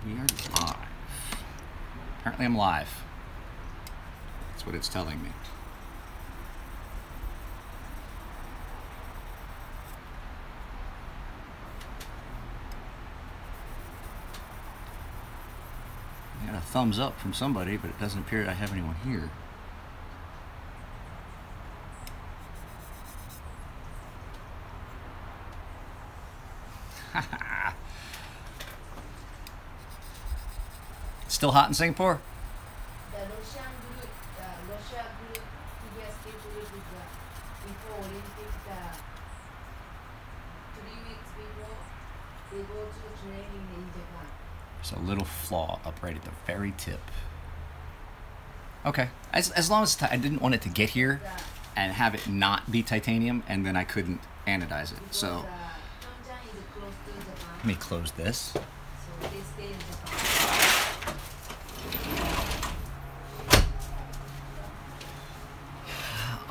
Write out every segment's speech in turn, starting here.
We are live. Apparently I'm live. That's what it's telling me. I got a thumbs up from somebody, but it doesn't appear I have anyone here. Still hot in Singapore? The Russian group, Russia group, previous group before Olympic, 3 weeks before, they go to training in Japan. There's a little flaw up right at the very tip. Okay, as long as I didn't want it to get here and have it not be titanium, and then I couldn't anodize it. So Pyeongchang is close to Japan, let me close this. so they stay in Japan.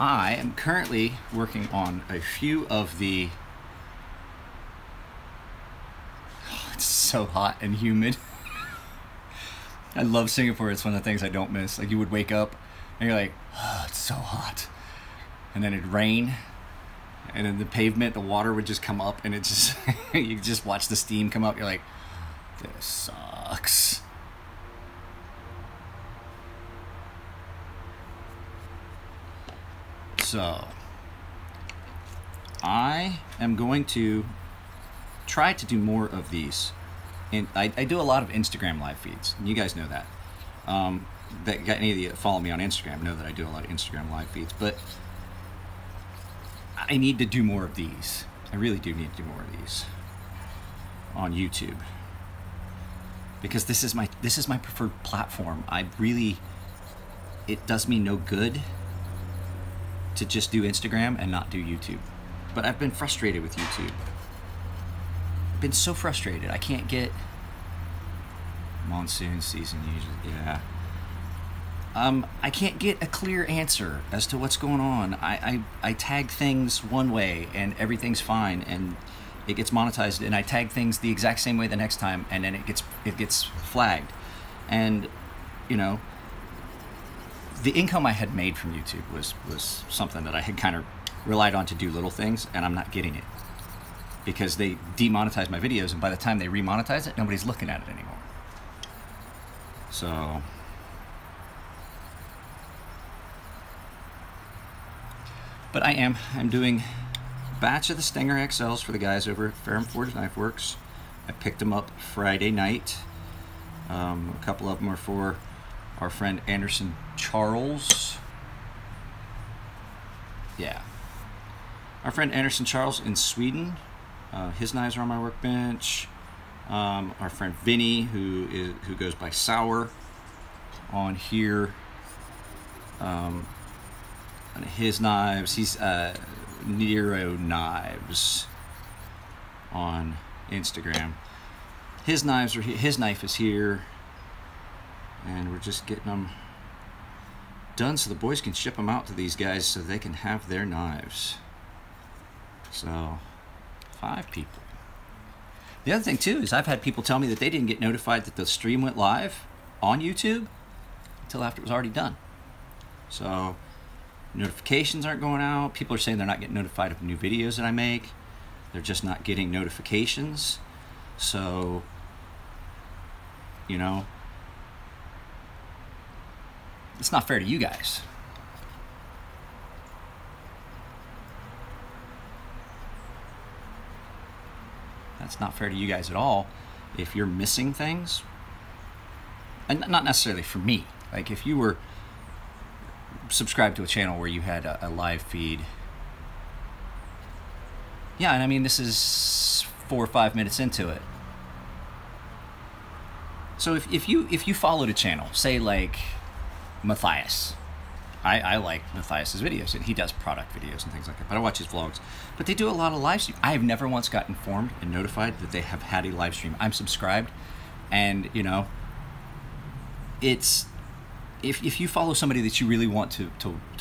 I am currently working on a few of the... Oh, it's so hot and humid. I love Singapore. It's one of the things I don't miss. Like, you would wake up and you're like, oh, it's so hot. And then it'd rain. And then the pavement, the water would just come up, and it just... you just watch the steam come up. You're like, this sucks. So, I am going to try to do more of these. And I do a lot of Instagram live feeds. You guys know that. Any of you that follow me on Instagram know that I do a lot of Instagram live feeds. But I need to do more of these. I really do need to do more of these on YouTube, because this is my preferred platform. It does me no good to just do Instagram and not do YouTube. But I've been frustrated with YouTube. I've been so frustrated. I can't get monsoon season usually. Yeah. I can't get a clear answer as to what's going on. I tag things one way and everything's fine, and it gets monetized, and I tag things the exact same way the next time, and then it gets flagged. And you know, the income I had made from YouTube was something that I had kind of relied on to do little things, and I'm not getting it because they demonetize my videos, and by the time they remonetize it, nobody's looking at it anymore. So but I'm doing a batch of the Stinger XLs for the guys over at Ferrum Forge Knife Works. I picked them up Friday night. A couple of them are for our friend Anderson Charles. Yeah. Our friend Anderson Charles in Sweden. His knives are on my workbench. Our friend Vinny, who goes by Sour, on here. On his knives. He's Nero Knives on Instagram. His knife is here. And we're just getting them done so the boys can ship them out to these guys so they can have their knives. So, 5 people. The other thing too is I've had people tell me that they didn't get notified that the stream went live on YouTube until after it was already done. So, notifications aren't going out. People are saying they're not getting notified of new videos that I make. They're just not getting notifications. So, you know, it's not fair to you guys. That's not fair to you guys at all if you're missing things. And not necessarily for me. Like if you were subscribed to a channel where you had a live feed. Yeah, and I mean, this is 4 or 5 minutes into it. So if you followed a channel, say like Matthias. I like Matthias's videos, and he does product videos and things like that, but I watch his vlogs. But they do a lot of live stream. I have never once got informed and notified that they have had a live stream. I'm subscribed, and you know, it's if you follow somebody that you really want to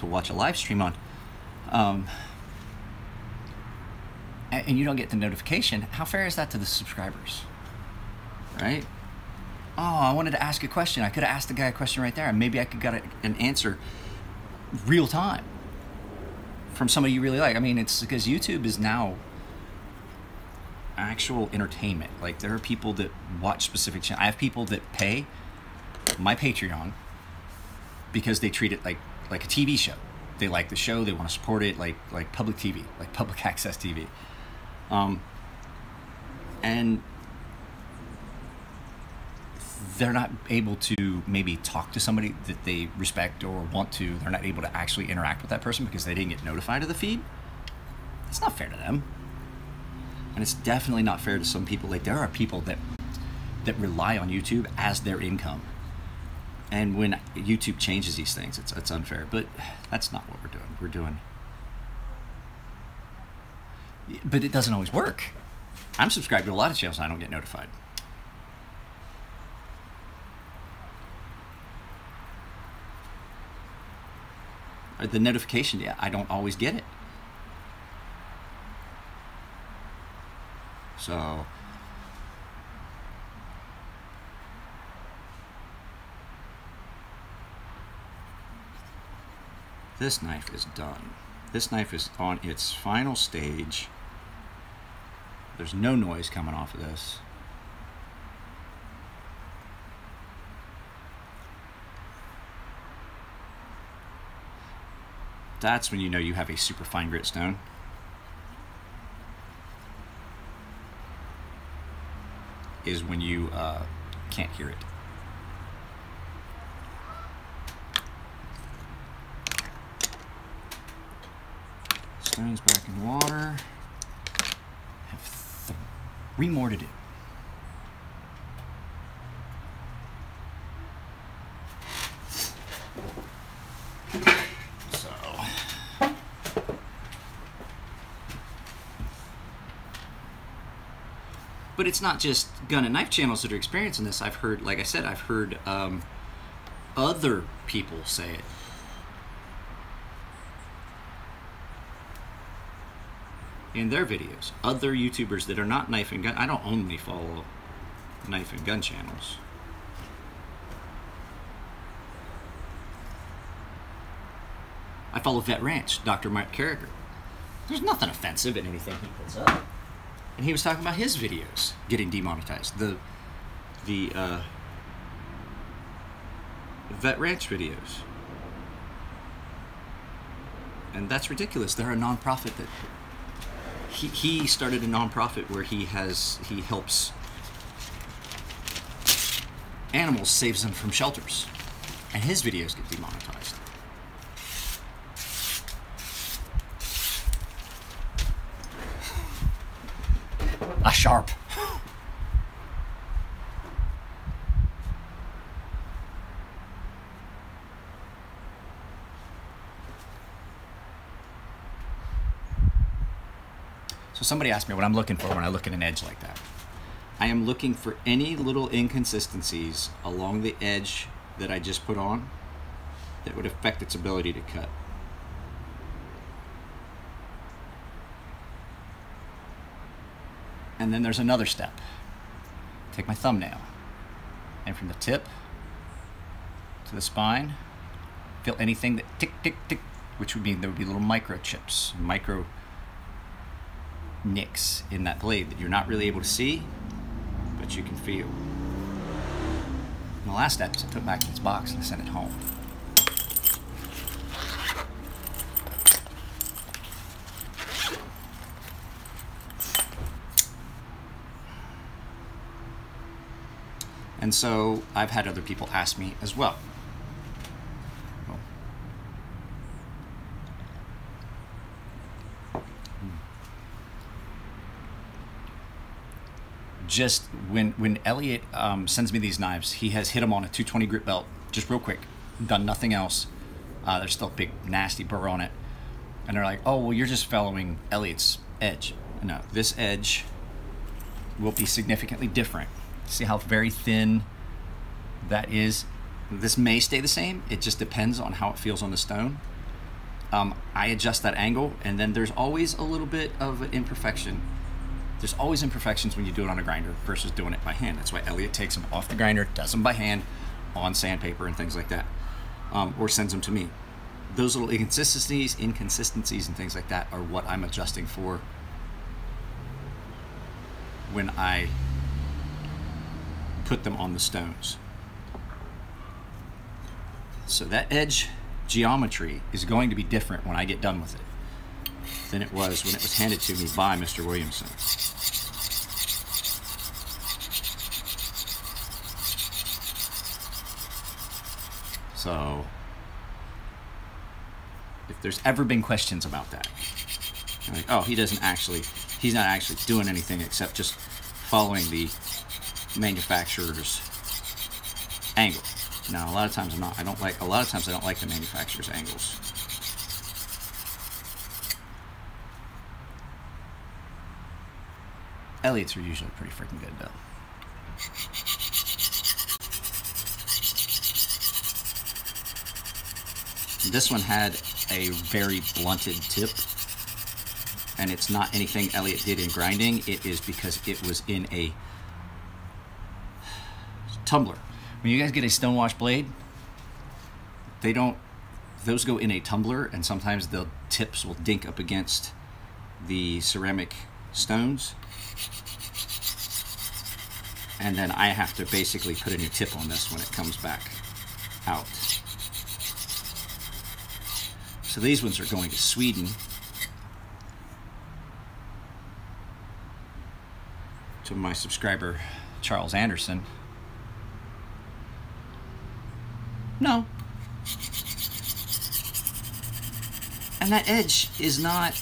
watch a live stream on, and you don't get the notification, how fair is that to the subscribers, right? oh, I wanted to ask a question. I could have asked the guy a question right there, and maybe I could get an answer real time from somebody you really like. I mean, it's because YouTube is now actual entertainment. Like, there are people that watch specific channels. I have people that pay my Patreon because they treat it like a TV show. They like the show. They want to support it like public TV, like public access TV. And they're not able to maybe talk to somebody that they respect or want to. They're not able to actually interact with that person because they didn't get notified of the feed. It's not fair to them. And it's definitely not fair to some people. Like, there are people that rely on YouTube as their income. And when YouTube changes these things, it's unfair. But that's not what we're doing. But it doesn't always work. I'm subscribed to a lot of channels and I don't get notified. The notification, yeah, I don't always get it. So this knife is done. This knife is on its final stage. There's no noise coming off of this. That's when you know you have a super fine grit stone. Is when you can't hear it. Stone's back in water. Have 3 more to do. But it's not just gun and knife channels that are experiencing this. I've heard, like I said, I've heard other people say it. In their videos. Other YouTubers that are not knife and gun. I don't only follow knife and gun channels. I follow Vet Ranch, Dr. Mike Carragher. There's nothing offensive in anything he puts up. And he was talking about his videos getting demonetized. The Vet Ranch videos. And that's ridiculous. They're a nonprofit that he started a nonprofit where he helps animals, saves them from shelters. And his videos get demonetized. A sharp. So somebody asked me what I'm looking for when I look at an edge like that. I am looking for any little inconsistencies along the edge that I just put on that would affect its ability to cut. And then there's another step. Take my thumbnail, and from the tip to the spine, feel anything that tick, tick, tick, which would mean there would be little microchips, micro nicks in that blade that you're not really able to see, but you can feel. And the last step is to put it back in its box and send it home. And so I've had other people ask me as well. Just when Elliot sends me these knives, he has hit them on a 220 grit belt, just real quick, done nothing else. There's still a big nasty burr on it. And they're like, oh, well, you're just following Elliot's edge. No, this edge will be significantly different. See how very thin that is? This may stay the same. It just depends on how it feels on the stone. I adjust that angle, and then there's always a little bit of an imperfection There's always imperfections when you do it on a grinder versus doing it by hand. That's why Elliot takes them off the grinder, does them by hand on sandpaper and things like that, or sends them to me. Those little inconsistencies and things like that are what I'm adjusting for when I put them on the stones. So that edge geometry is going to be different when I get done with it than it was when it was handed to me by Mr. Williamson. So if there's ever been questions about that, like, oh, he's not actually doing anything except just following the manufacturer's angle. Now, a lot of times I don't like the manufacturer's angles. Elliot's are usually pretty freaking good though. This one had a very blunted tip, and it's not anything Elliot did in grinding. It is because it was in a tumbler. When you guys get a stonewash blade, those go in a tumbler, and sometimes the tips will dink up against the ceramic stones, and then I have to basically put a new tip on this when it comes back out. So these ones are going to Sweden, to my subscriber Charles Anderson. No. And that edge is not,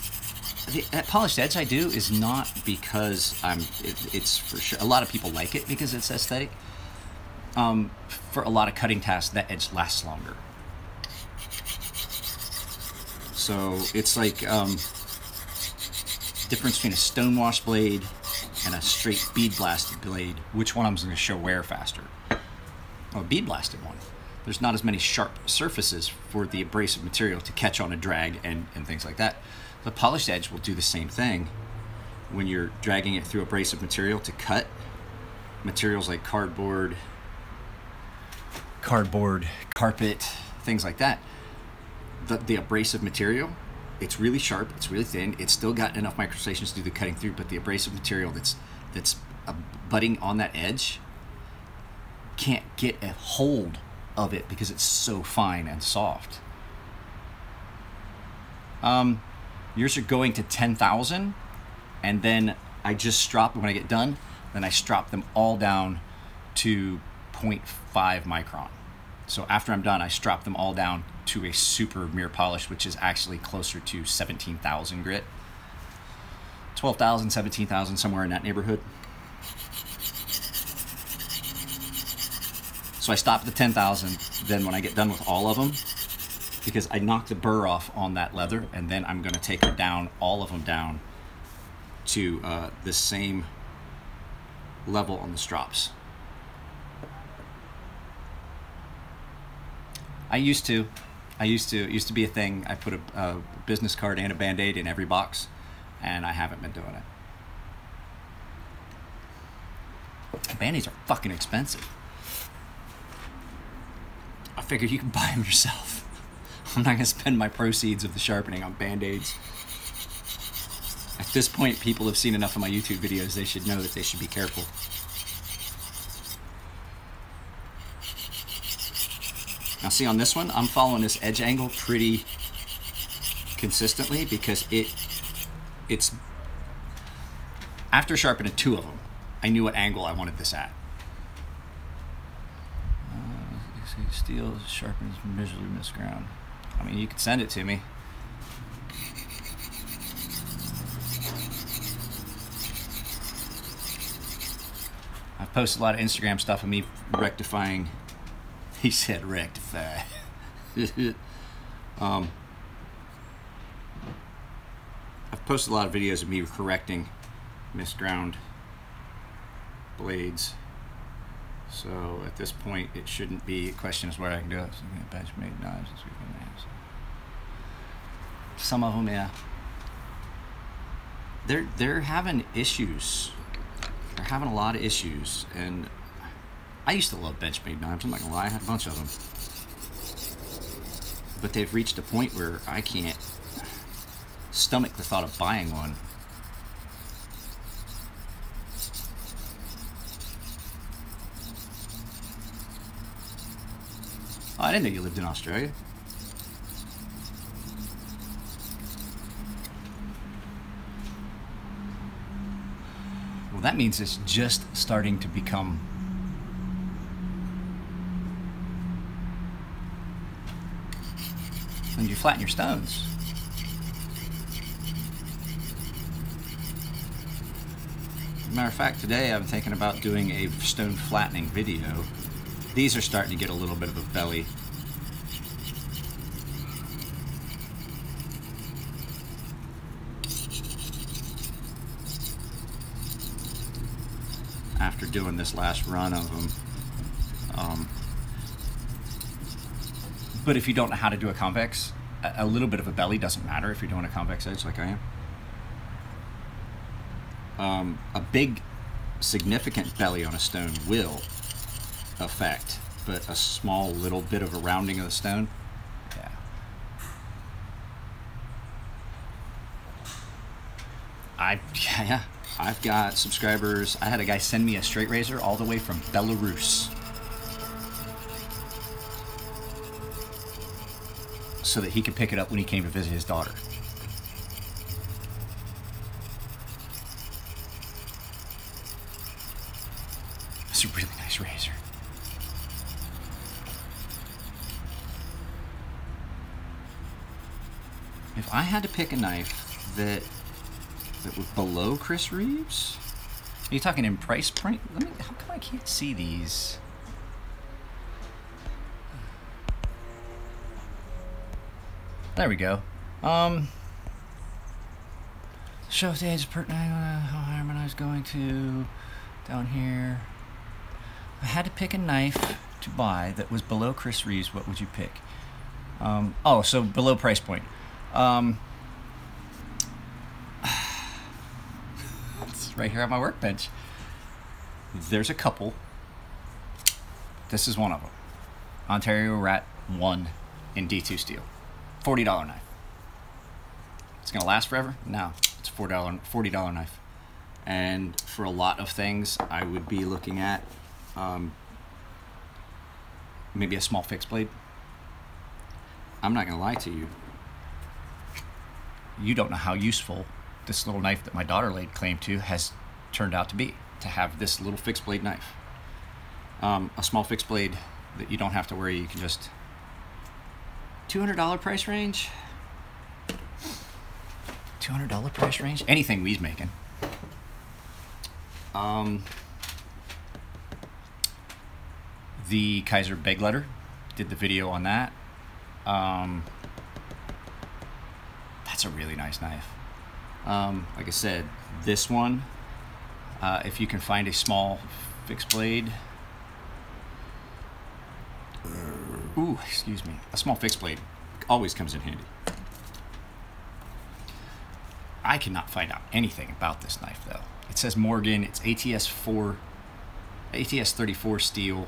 that polished edge I do is not because it's for sure, a lot of people like it because it's aesthetic. For a lot of cutting tasks, that edge lasts longer. So it's like difference between a stonewash blade and a straight bead blasted blade. Which one I'm going to show wear faster? Well, a bead blasted one. There's not as many sharp surfaces for the abrasive material to catch on a drag and things like that. The polished edge will do the same thing when you're dragging it through abrasive material to cut materials like cardboard, carpet, things like that. The abrasive material, it's really sharp, it's really thin, it's still got enough microstations to do the cutting through, but the abrasive material that's butting on that edge can't get a hold of it because it's so fine and soft. Yours are going to 10,000, and then I just strop, when I get done, then I strop them all down to 0.5 micron. So after I'm done, I strop them all down to a super mirror polish, which is actually closer to 17,000 grit. 12,000, 17,000, somewhere in that neighborhood. So I stop at the 10,000, then when I get done with all of them, because I knocked the burr off on that leather, and then I'm gonna take it down, all of them down to the same level on the strops. It used to be a thing. I put a business card and a Band-Aid in every box, and I haven't been doing it. Band-Aids are fucking expensive. I figured you can buy them yourself. I'm not gonna spend my proceeds of the sharpening on Band-Aids. At this point, people have seen enough of my YouTube videos, they should know that they should be careful. Now see, on this one, I'm following this edge angle pretty consistently because it's after sharpening 2 of them, I knew what angle I wanted this at. Steel sharpens visually missed ground. I mean, you could send it to me. I've posted a lot of Instagram stuff of me rectifying. He said rectify. I've posted a lot of videos of me correcting misground blades. So at this point, it shouldn't be a question of where I can do it. So we can bench made knives this weekend. Some of them, yeah. they're having issues. They're having a lot of issues, and I used to love Benchmade knives. I'm not gonna lie, I had a bunch of them, but they've reached a point where I can't stomach the thought of buying one. Oh, I didn't know you lived in Australia. Well, that means it's just starting to become when you flatten your stones. Matter of fact, today I'm thinking about doing a stone flattening video. These are starting to get a little bit of a belly. After doing this last run of them. But if you don't know how to do a convex, a little bit of a belly doesn't matter if you're doing a convex edge like I am. A big, significant belly on a stone will affect, but a small little bit of a rounding of the stone, yeah. I've got subscribers. I had a guy send me a straight razor all the way from Belarus so that he could pick it up when he came to visit his daughter. It's a really nice razor. If I had to pick a knife that was below Chris Reeves, are you talking in price point? How come I can't see these? There we go. Show stage pertinent. How high am I going to down here? If I had to pick a knife to buy that was below Chris Reeves, what would you pick? Oh, so below price point. It's right here on my workbench. There's a couple. This is one of them. Ontario Rat 1 in D2 steel. $40 knife. It's gonna last forever? No, it's a $40 knife. And for a lot of things, I would be looking at maybe a small fixed blade. I'm not gonna lie to you. You don't know how useful this little knife that my daughter laid claim to has turned out to be, to have this little fixed blade knife. A small fixed blade that you don't have to worry, you can just, $200 price range? $200 price range? Anything we's making. The Kaiser Begleiter, did the video on that. That's a really nice knife. Like I said, this one, if you can find a small fixed blade, ooh, excuse me, a small fixed blade always comes in handy. I cannot find out anything about this knife though. It says Morgan, it's ATS 34 steel.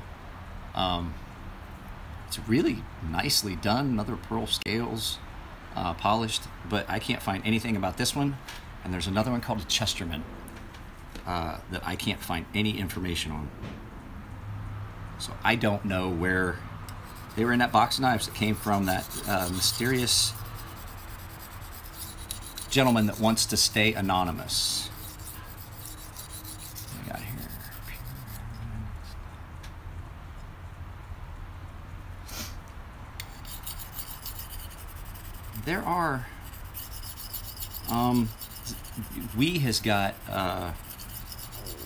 It's really nicely done, another pearl scales, polished, but I can't find anything about this one. And there's another one called a Chesterman that I can't find any information on. So I don't know where they were in that box of knives that came from that mysterious gentleman that wants to stay anonymous. What do we got here? There are WE has got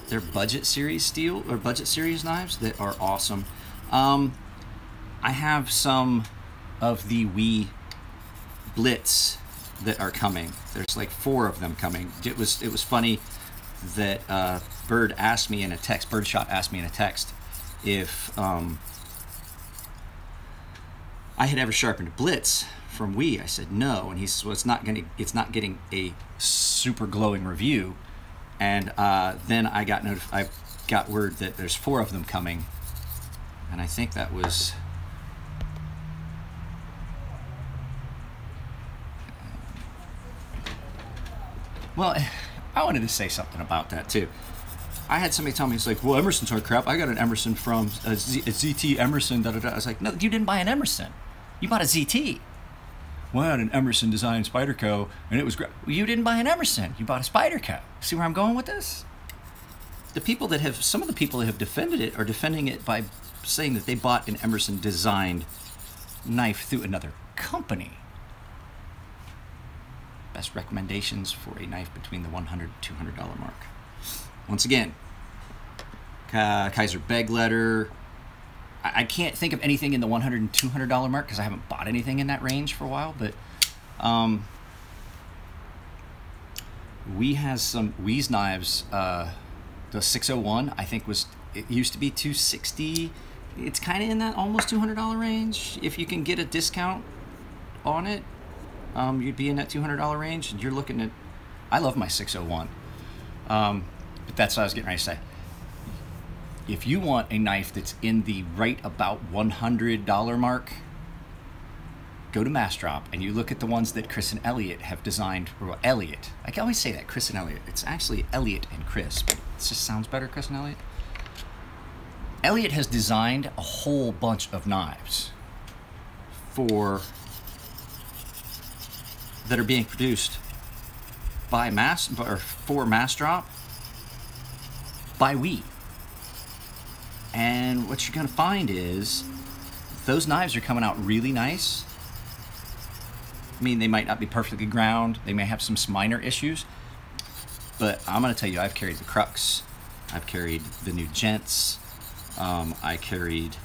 their budget series steel or budget series knives that are awesome. I have some of the WE Blitz that are coming. There's like 4 of them coming. It was funny that Birdshot asked me in a text if I had ever sharpened a Blitz from We? I said, no. And he says, well, it's not getting a super glowing review. And then I got word that there's 4 of them coming. And I think that was... Well, I wanted to say something about that too. I had somebody tell me, it's like, well, Emerson's hard crap. I got an Emerson from a ZT Emerson, da da da. I was like, no, you didn't buy an Emerson. You bought a ZT. Well, I had an Emerson designed Spyderco, and it was great. Well, you didn't buy an Emerson. You bought a Spyderco. See where I'm going with this? Some of the people that have defended it are defending it by saying that they bought an Emerson designed knife through another company. Best recommendations for a knife between the $100 to $200 mark. Once again, Kaiser Begleiter. I can't think of anything in the $100 and $200 mark because I haven't bought anything in that range for a while. But We has some Wee's knives. The 601, I think it used to be $260. It's kind of in that almost $200 range. If you can get a discount on it, you'd be in that $200 range. And you're looking at, I love my 601. But that's what I was getting ready to say. If you want a knife that's in the right about $100 mark, go to Mastrop and you look at the ones that Chris and Elliot have designed. Or Elliot. I can always say that, Chris and Elliot. It's actually Elliot and Chris, but it just sounds better, Chris and Elliot. Elliot has designed a whole bunch of knives that are being produced by for Mastrop by We. And what you're going to find is those knives are coming out really nice. I mean, they might not be perfectly ground. They may have some minor issues. But I'm going to tell you, I've carried the Crux. I've carried the new Gents. I carried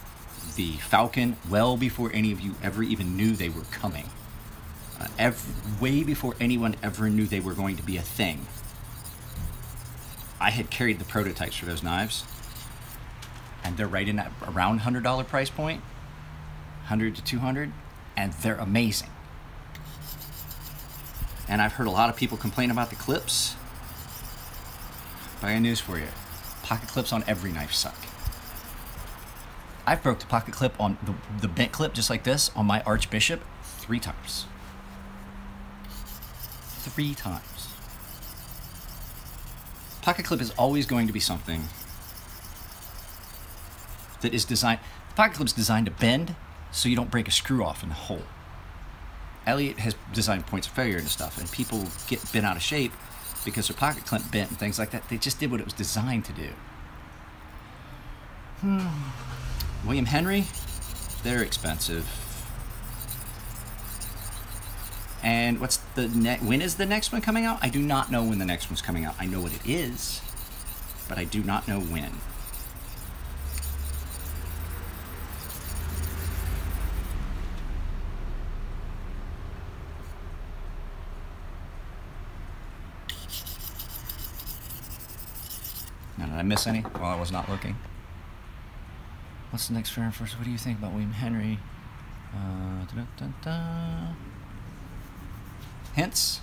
the Falcon well before any of you ever even knew they were coming. Way before anyone ever knew they were going to be a thing. I had carried the prototypes for those knives. And they're right in that around $100 price point. 100 to 200. And they're amazing. And I've heard a lot of people complain about the clips. But I got news for you. Pocket clips on every knife suck. I've broke the pocket clip on the bent clip just like this on my Archbishop 3 times. 3 times. Pocket clip is always going to be something that is designed. The pocket clip is designed to bend so you don't break a screw off in the hole. Elliot has designed points of failure and stuff, and people get bent out of shape because their pocket clip bent and things like that. They just did what it was designed to do. William Henry, they're expensive. And what's the when is the next one coming out? I do not know when the next one's coming out. I know what it is, but I do not know when. Now, did I miss any while I was not looking? What's the next fair and first? What do you think about William Henry? Hints?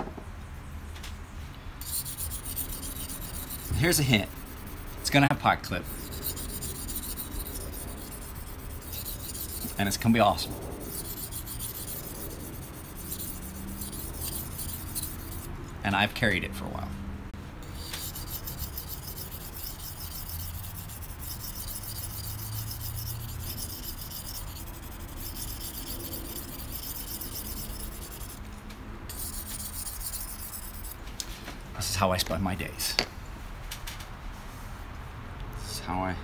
Here's a hint. It's gonna have a pocket clip. And it's gonna be awesome. And I've carried it for a while. This is how I spend my days. This is how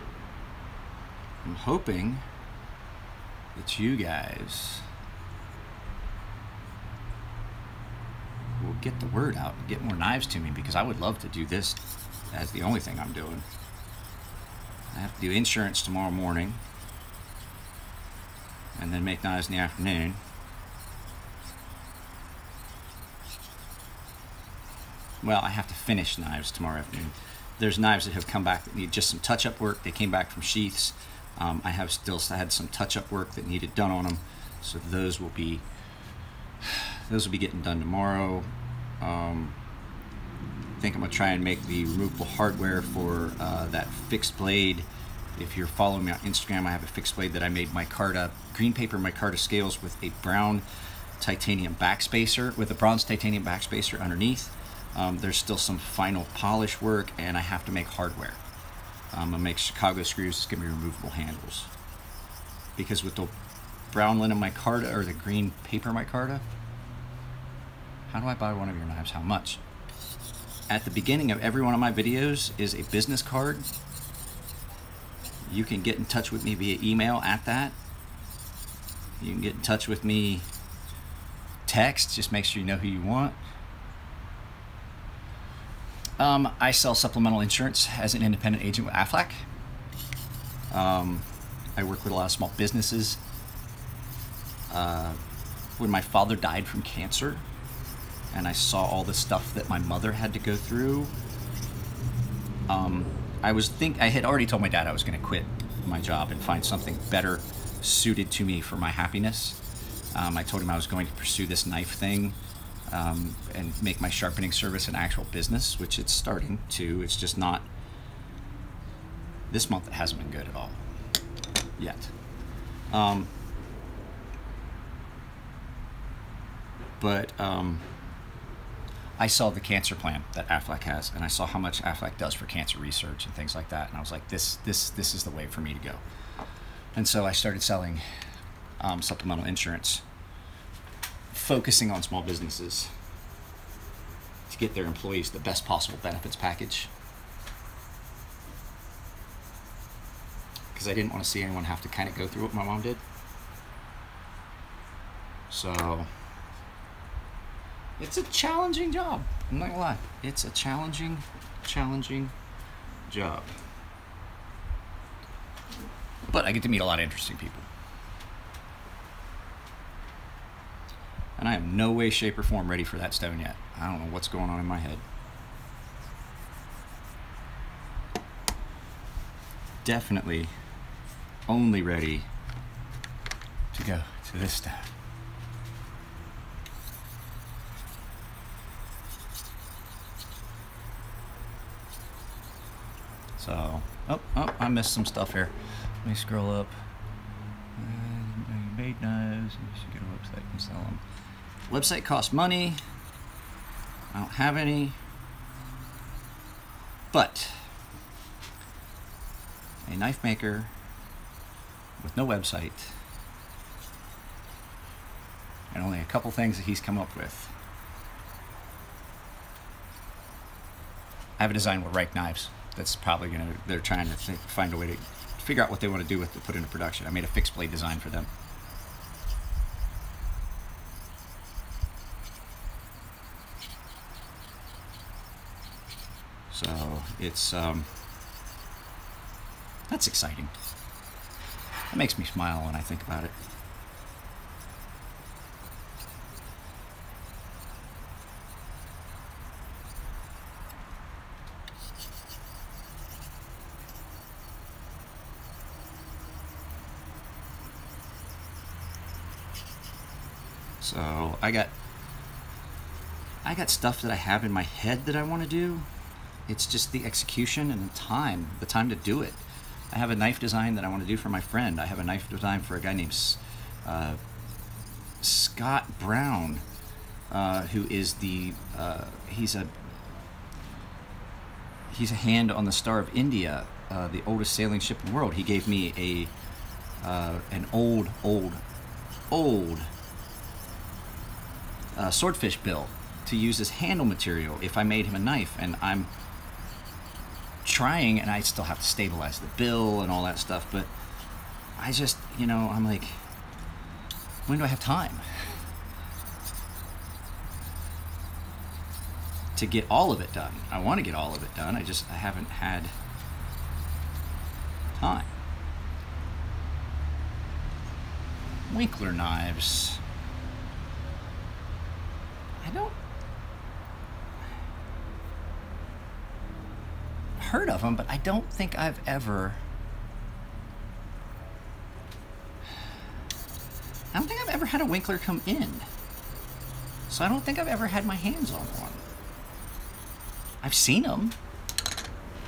I'm hoping that you guys will get the word out and get more knives to me, because I would love to do this as the only thing I'm doing. I have to do insurance tomorrow morning and then make knives in the afternoon. Well, I have to finish knives tomorrow afternoon. There's knives that have come back that need just some touch-up work. They came back from sheaths. I have still had some touch-up work that needed done on them, so those will be Those will be getting done tomorrow. I think I'm going to try and make the removable hardware for that fixed blade. If you're following me on Instagram, I have a fixed blade that I made micarta, green paper micarta scales with a brown titanium backspacer, with a bronze titanium backspacer underneath. There's still some final polish work, and I have to make hardware. I'm going to make Chicago screws. It's going to be removable handles. Because with the brown linen micarta, or the green paper micarta, how do I buy one of your knives? How much? At the beginning of every one of my videos is a business card. You can get in touch with me via email at that. You can get in touch with me text. Just make sure you know who you want. I sell supplemental insurance as an independent agent with Aflac. I work with a lot of small businesses. When my father died from cancer, and I saw all the stuff that my mother had to go through, I had already told my dad I was going to quit my job and find something better suited to me for my happiness. I told him I was going to pursue this knife thing and make my sharpening service an actual business, which it's starting to. It's just not, this month it hasn't been good at all yet. I saw the cancer plan that Aflac has, and I saw how much Aflac does for cancer research and things like that, and I was like, this is the way for me to go. And so I started selling supplemental insurance, focusing on small businesses to get their employees the best possible benefits package. Because I didn't want to see anyone have to kind of go through what my mom did. So it's a challenging job. I'm not gonna lie. It's a challenging job. But I get to meet a lot of interesting people. And I am no way, shape, or form ready for that stone yet. I don't know what's going on in my head. Definitely only ready to go to this stone. So, I missed some stuff here. Let me scroll up. Made knives. You should get a website and sell them. Website costs money. I don't have any. But a knife maker with no website and only a couple things that he's come up with. I have a design with Reich knives. That's probably they're trying to find a way to figure out what they want to do with to put into production. I made a fixed blade design for them. So it's, that's exciting. It makes me smile when I think about it. So I got stuff that I have in my head that I want to do. It's just the execution and the time to do it. I have a knife design that I want to do for my friend. I have a knife design for a guy named Scott Brown, who is he's a hand on the Star of India, the oldest sailing ship in the world. He gave me an old swordfish bill to use as handle material if I made him a knife, and I'm trying, and I still have to stabilize the bill and all that stuff, but I just, I'm like, when do I have time to get all of it done? I want to get all of it done, I haven't had time. Winkler knives. I don't heard of them, but I don't think I've ever had a Winkler come in. So I don't think I've ever had my hands on one. I've seen them.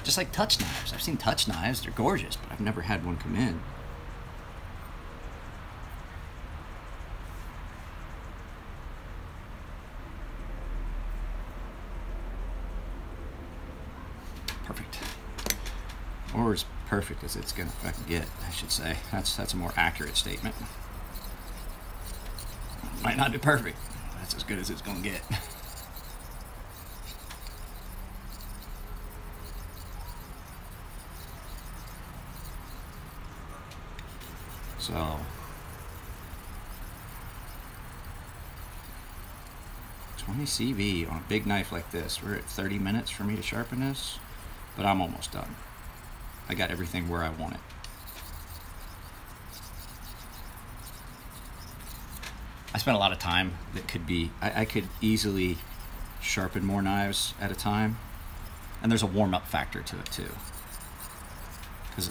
Just like touch knives. I've seen touch knives. They're gorgeous, but I've never had one come in. Perfect. Or as perfect as it's gonna fucking get, I should say. That's a more accurate statement. Might not be perfect. That's as good as it's gonna get. So 20 CV on a big knife like this. We're at 30 minutes for me to sharpen this, but I'm almost done. I got everything where I want it. I spent a lot of time that could be, I could easily sharpen more knives at a time. And there's a warm-up factor to it too. Because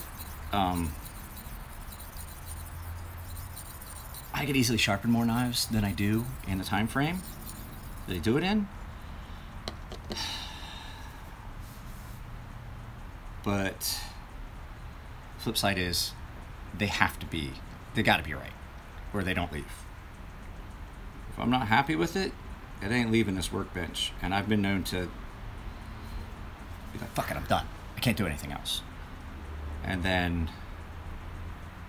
I could easily sharpen more knives than I do in the time frame that I do it in. But flip side is they gotta be right, or they don't leave. If I'm not happy with it, it ain't leaving this workbench. And I've been known to be like, fuck it, I'm done. I can't do anything else. And then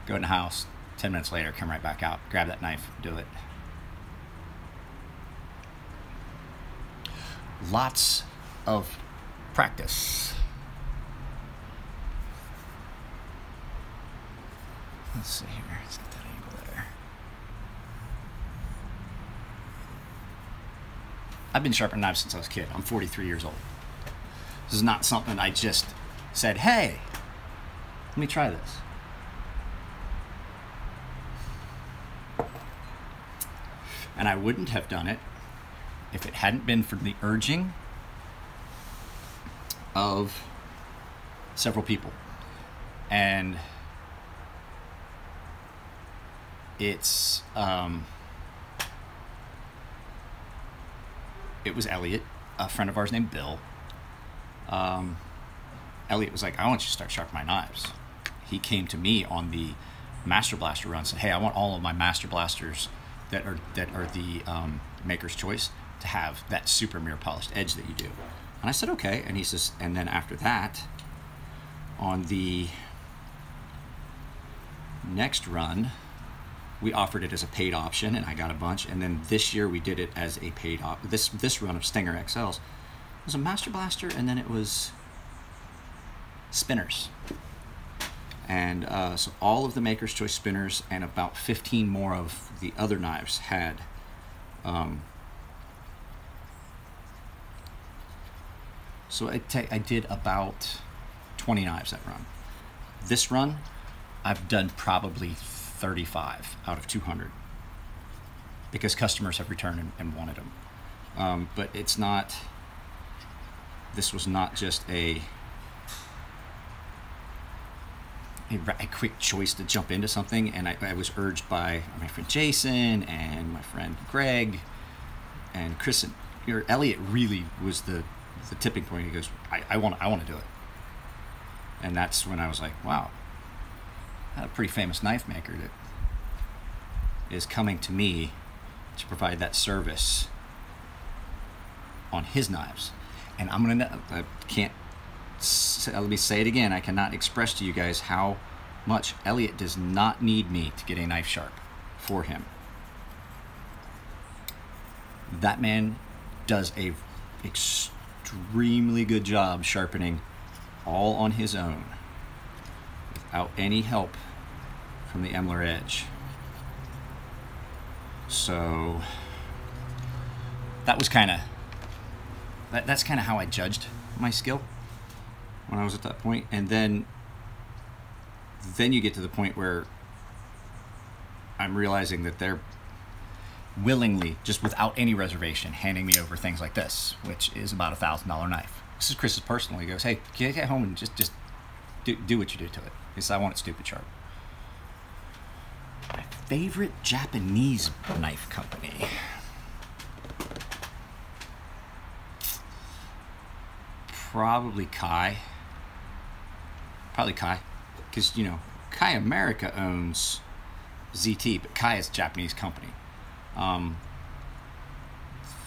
go in the house, 10 minutes later, come right back out, grab that knife, do it. Lots of practice. Let's see here. Let's get that angle there. I've been sharpening knives since I was a kid. I'm 43 years old. This is not something I just said, hey, let me try this. And I wouldn't have done it if it hadn't been for the urging of several people. And it's it was Elliot, a friend of ours named Bill. Elliot was like, I want you to start sharpening my knives. He came to me on the Master Blaster run, said, hey, I want all of my Master Blasters that are the Maker's Choice to have that super mirror polished edge that you do. And I said, okay. And he says, and then after that, on the next run, we offered it as a paid option, and I got a bunch. And then this year we did it as a paid this run of Stinger XLs was a Master Blaster, and then it was spinners. And so all of the Maker's Choice spinners and about 15 more of the other knives had so I did about 20 knives that run. This run, I've done probably 35 out of 200 because customers have returned and wanted them. But it's not, this was not just a quick choice to jump into something, and I was urged by my friend Jason and my friend Greg and Chris and Elliot really was the tipping point. He goes, I want to do it. And that's when I was like, wow, I had a pretty famous knife maker that is coming to me to provide that service on his knives. And I can't, let me say it again, I cannot express to you guys how much Elliot does not need me to get a knife sharp for him. That man does a extremely good job sharpening all on his own without any help from the Emler Edge. So that was that's kind of how I judged my skill when I was at that point. And then you get to the point where I'm realizing that they're willingly, just without any reservation, handing me over things like this, which is about $1,000 knife. This is Chris's personal. He goes, hey, can you get home and just do what you do to it? He says, I want it stupid sharp. My favorite Japanese knife company. probably Kai. Probably Kai. Because, you know, Kai America owns ZT, but Kai is a Japanese company.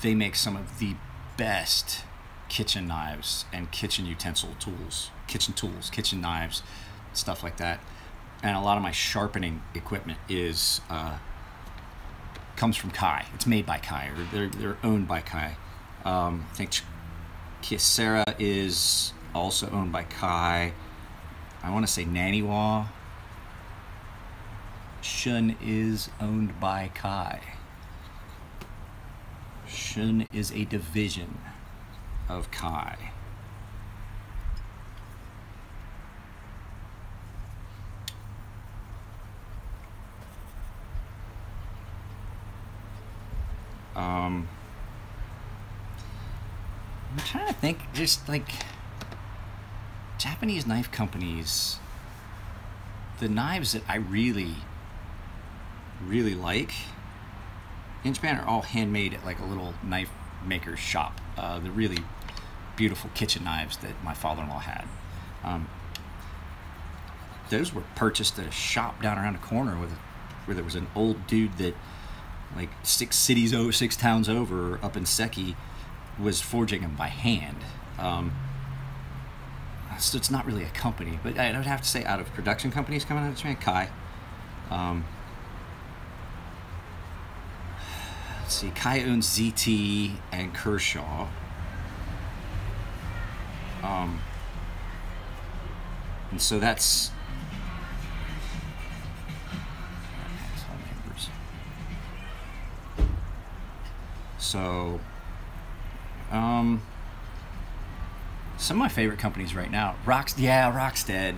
They make some of the best kitchen knives and kitchen utensil tools, kitchen knives, stuff like that. And a lot of my sharpening equipment is comes from Kai. It's made by Kai, or they're owned by Kai. I think Kyocera is also owned by Kai. I want to say Naniwa Shun is owned by Kai. Shun is a division of Kai. I'm trying to think, just like Japanese knife companies, the knives that I really like in Japan are all handmade at like a little knife maker's shop. The really beautiful kitchen knives that my father-in-law had. Those were purchased at a shop down around the corner where there was an old dude that, like 6 towns over, up in Seki, was forging them by hand. So it's not really a company, but I would have to say, out of production companies coming out of Japan, Kai. Let's see, Kai owns ZT and Kershaw. And so that's so some of my favorite companies right now, Rockstead.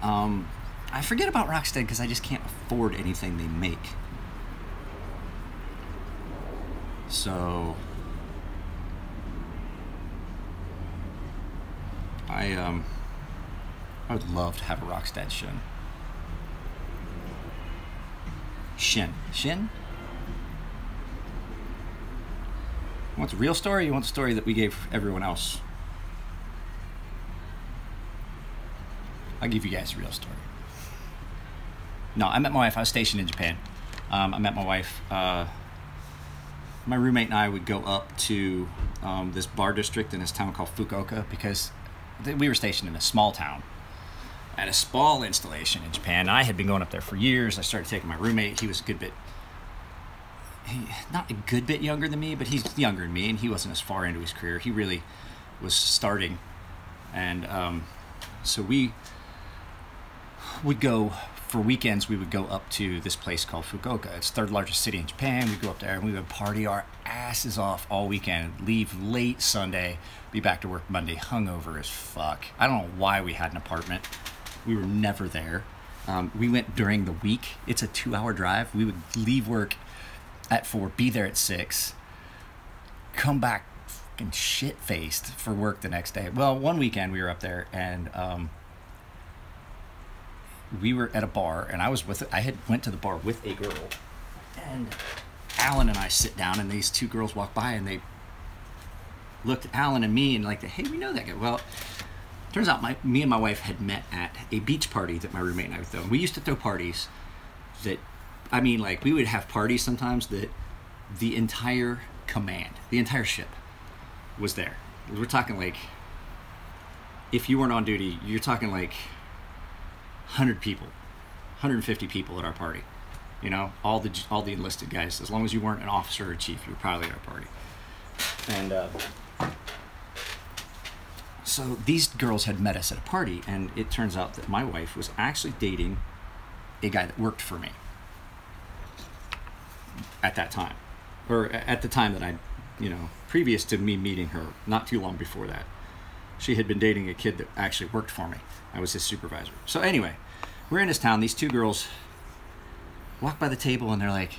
I forget about Rockstead because I just can't afford anything they make. So I would love to have a Rockstead Shin. Shin? You want the real story, or you want the story that we gave everyone else? I'll give you guys the real story. No, I met my wife. I was stationed in Japan. I met my wife. My roommate and I would go up to this bar district in this town called Fukuoka, because we were stationed in a small town at a small installation in Japan. I had been going up there for years. I started taking my roommate. He was a good bit, not a good bit younger than me, but he's younger than me, and he wasn't as far into his career. He really was starting. And so we would go, for weekends, we would go up to this place called Fukuoka. It's the third largest city in Japan. We'd go up there and we would party our asses off all weekend, leave late Sunday, be back to work Monday, hungover as fuck. I don't know why we had an apartment. We were never there. We went during the week. It's a 2-hour drive. We would leave work at 4, be there at 6, come back fucking shit-faced for work the next day. Well, one weekend we were up there, and we were at a bar, and I went to the bar with a girl, and Alan and I sit down, and these 2 girls walk by, and they looked at Alan and me and like, hey, we know that guy. Well, turns out me and my wife had met at a beach party that my roommate and I would throw. We used to throw parties that, I mean, like, we would have parties sometimes that the entire command, the entire ship was there. We're talking like, if you weren't on duty, you're talking like 100 people, 150 people at our party. You know, all the enlisted guys. As long as you weren't an officer or a chief, you were probably at our party. And so these girls had met us at a party, and it turns out that my wife was actually dating a guy that worked for me at that time, or at the time that I, you know, previous to me meeting her, not too long before that, she had been dating a kid that actually worked for me. I was his supervisor. So anyway, we're in this town. These 2 girls walk by the table, and they're like,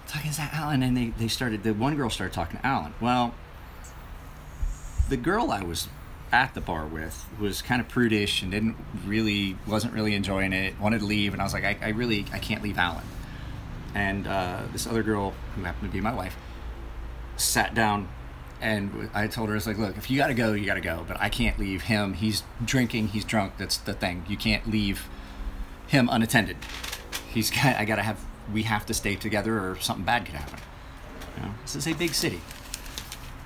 talking to Alan, and the one girl started talking to Alan. Well, the girl I was at the bar with was kind of prudish and wasn't really enjoying it, wanted to leave, and I was like, I can't leave Alan. And this other girl, who happened to be my wife, sat down And I told her, I was like, look, if you got to go, you got to go. But I can't leave him. He's drinking. He's drunk. That's the thing. You can't leave him unattended. We have to stay together or something bad could happen. You know, this is a big city.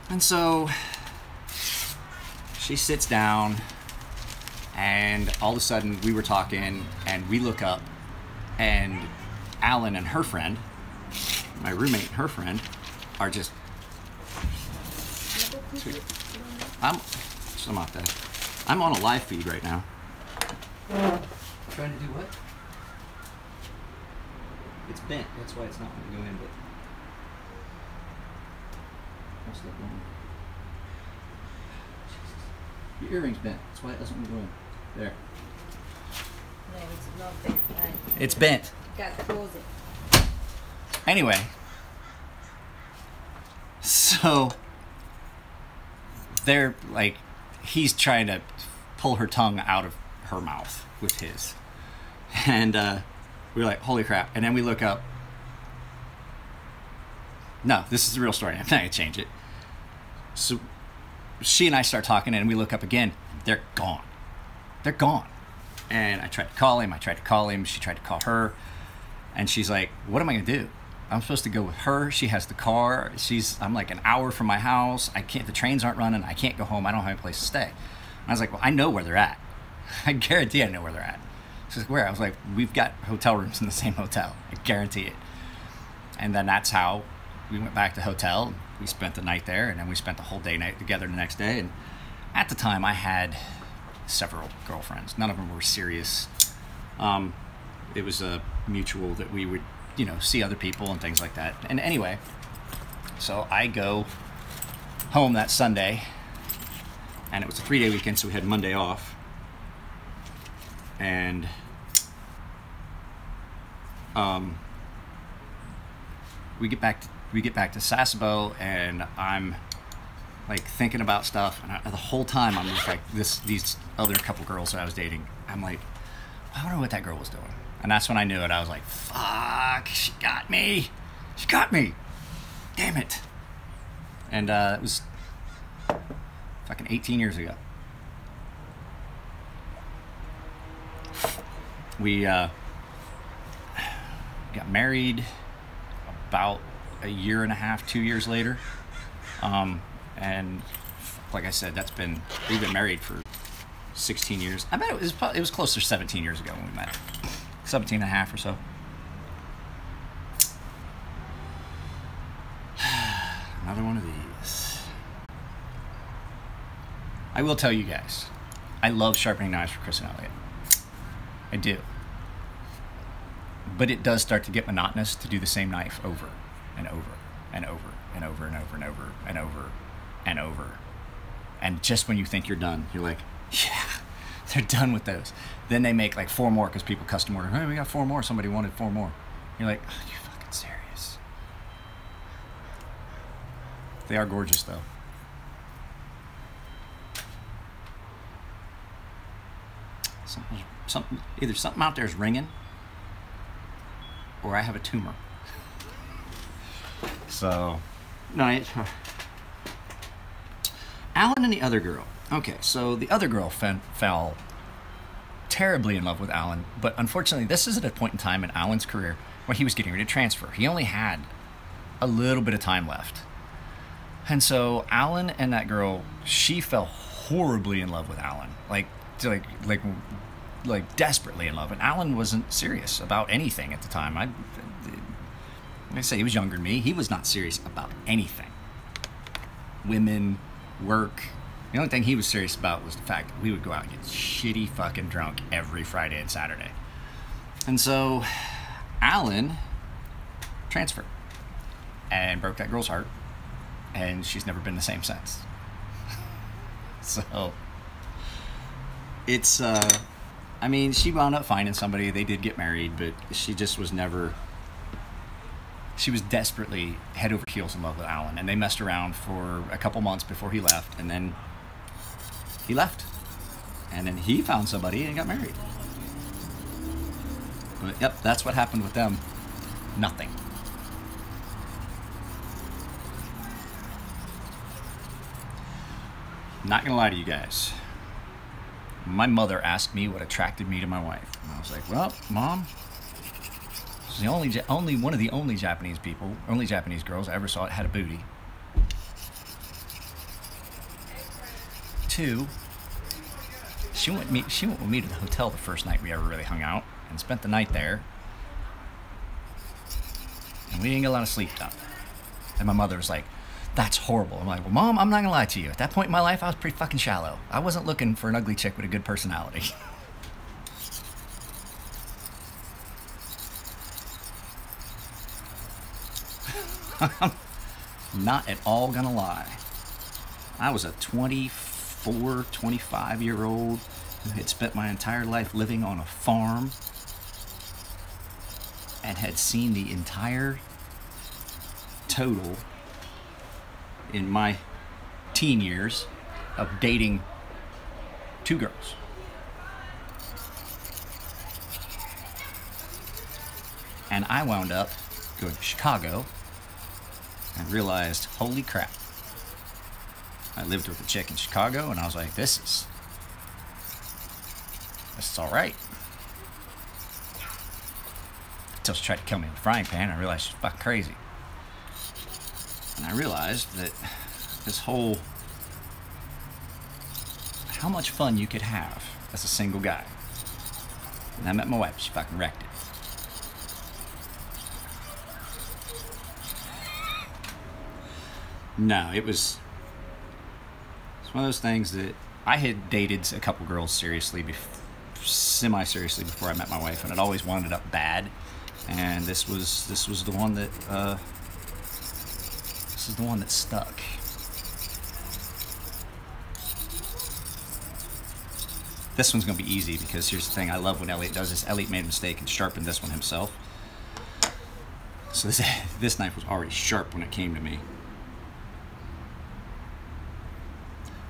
And so she sits down, and all of a sudden we were talking, and we look up, and Alan and her friend, my roommate and her friend, are just... I'm on a live feed right now. Trying to do what? It's bent. That's why it's not going to go in, but... What's that one? Your earring's bent. That's why it doesn't want to go in. There. No, it's not bent. It's bent. Got to close it. Anyway. So... They're like, he's trying to pull her tongue out of her mouth with his. And we were like, holy crap. And then we look up. No, this is the real story. I'm not going to change it. So she and I start talking, and we look up again. They're gone. They're gone. And I tried to call him. She tried to call her. And she's like, what am I going to do? I'm supposed to go with her. She has the car. I'm like an hour from my house. The trains aren't running. I can't go home. I don't have a place to stay. And I was like, well, I know where they're at. I guarantee I know where they're at. She's like, where? I was like, we've got hotel rooms in the same hotel. I guarantee it. And then that's how we went back to the hotel. We spent the night there, and then we spent the whole day together the next day. And at the time, I had several girlfriends. None of them were serious. It was a mutual that we would, see other people and things like that. And anyway, so I go home that Sunday, and it was a 3-day weekend, so we had Monday off. And we get back to Sasebo, and I'm like thinking about stuff, and the whole time I'm just like these other couple girls that I was dating. I'm like, I wonder what that girl was doing. And that's when I knew it. I was like, fuck, she got me. She got me. Damn it. And it was fucking 18 years ago. We got married about a year and a half, 2 years later. And like I said, we've been married for 16 years. I bet it was closer to 17 years ago when we met. 17 and a half or so. Another one of these. I will tell you guys, I love sharpening knives for Chris and Elliot. I do. But it does start to get monotonous to do the same knife over and over and over and over and over and over and over and over. And just when you think you're done, you're like, yeah, they're done with those. Then they make like 4 more because people custom order. Hey, we got 4 more. Somebody wanted 4 more. You're like, oh, you fucking serious? They are gorgeous, though. Either something out there is ringing, or I have a tumor. So, no. Alan and the other girl. Okay, so the other girl fell terribly in love with Alan, but unfortunately this is at a point in time in Alan's career where he was getting ready to transfer. He only had a little bit of time left. And so Alan and that girl, she fell horribly in love with Alan. Like desperately in love. And Alan wasn't serious about anything at the time. Like I say, he was younger than me. He was not serious about anything. Women, work. The only thing he was serious about was the fact that we would go out and get shitty fucking drunk every Friday and Saturday. And so Alan transferred and broke that girl's heart, and she's never been the same since. So it's I mean, she wound up finding somebody. They did get married, but she just was never... She was desperately head over heels in love with Alan, and they messed around for a couple months before he left, and then he left. And then he found somebody and got married. But yep, that's what happened with them. Nothing. Not gonna lie to you guys. My mother asked me what attracted me to my wife. And I was like, well, Mom, she's the only one of the only Japanese girls I ever saw that had a booty. 2, she went with me to the hotel the first night we ever really hung out and spent the night there. And we didn't get a lot of sleep done. And my mother was like, that's horrible. I'm like, well, Mom, I'm not gonna lie to you. At that point in my life, I was pretty fucking shallow. I wasn't looking for an ugly chick with a good personality. I'm not at all gonna lie. I was a 24, 25-year-old who had spent my entire life living on a farm and had seen the entire total in my teen years of dating 2 girls. And I wound up going to Chicago and realized, holy crap. I lived with a chick in Chicago and I was like, this is all right. Until she tried to kill me with a frying pan, I realized she's fucking crazy. And I realized that this whole, how much fun you could have as a single guy. And I met my wife, she fucking wrecked it. No, it's one of those things that I had dated a couple girls semi-seriously before I met my wife, and it always wound up bad. And this was the one that this is the one that stuck. This one's gonna be easy because here's the thing I love when Elliot does this. Elliot made a mistake and sharpened this one himself. So this knife was already sharp when it came to me.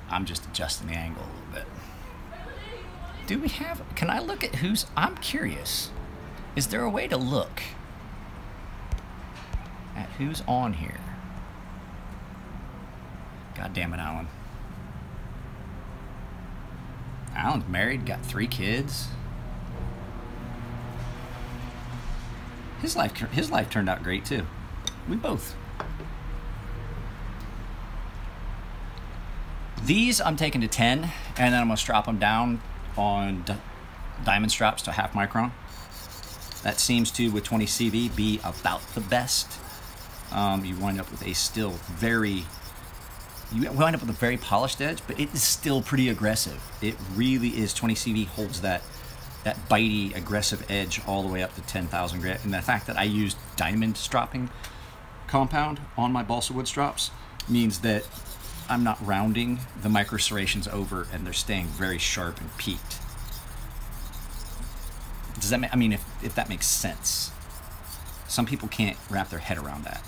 I'm just adjusting the angle a little bit. Do we have, can I look at who's, I'm curious. Is there a way to look at who's on here? God damn it, Alan. Alan's married, got 3 kids. His life turned out great too. We both. These I'm taking to 10, and then I'm gonna strap them down on diamond straps to 1/2 micron. That seems to, with 20 CV, be about the best. You wind up with a very polished edge, but it is still pretty aggressive. It really is. 20 CV holds that bitey, aggressive edge all the way up to 10,000 grit. And the fact that I used diamond stropping compound on my balsa wood strops means that I'm not rounding the micro serrations over, and they're staying very sharp and peaked. Does that I mean, if that makes sense? Some people can't wrap their head around that.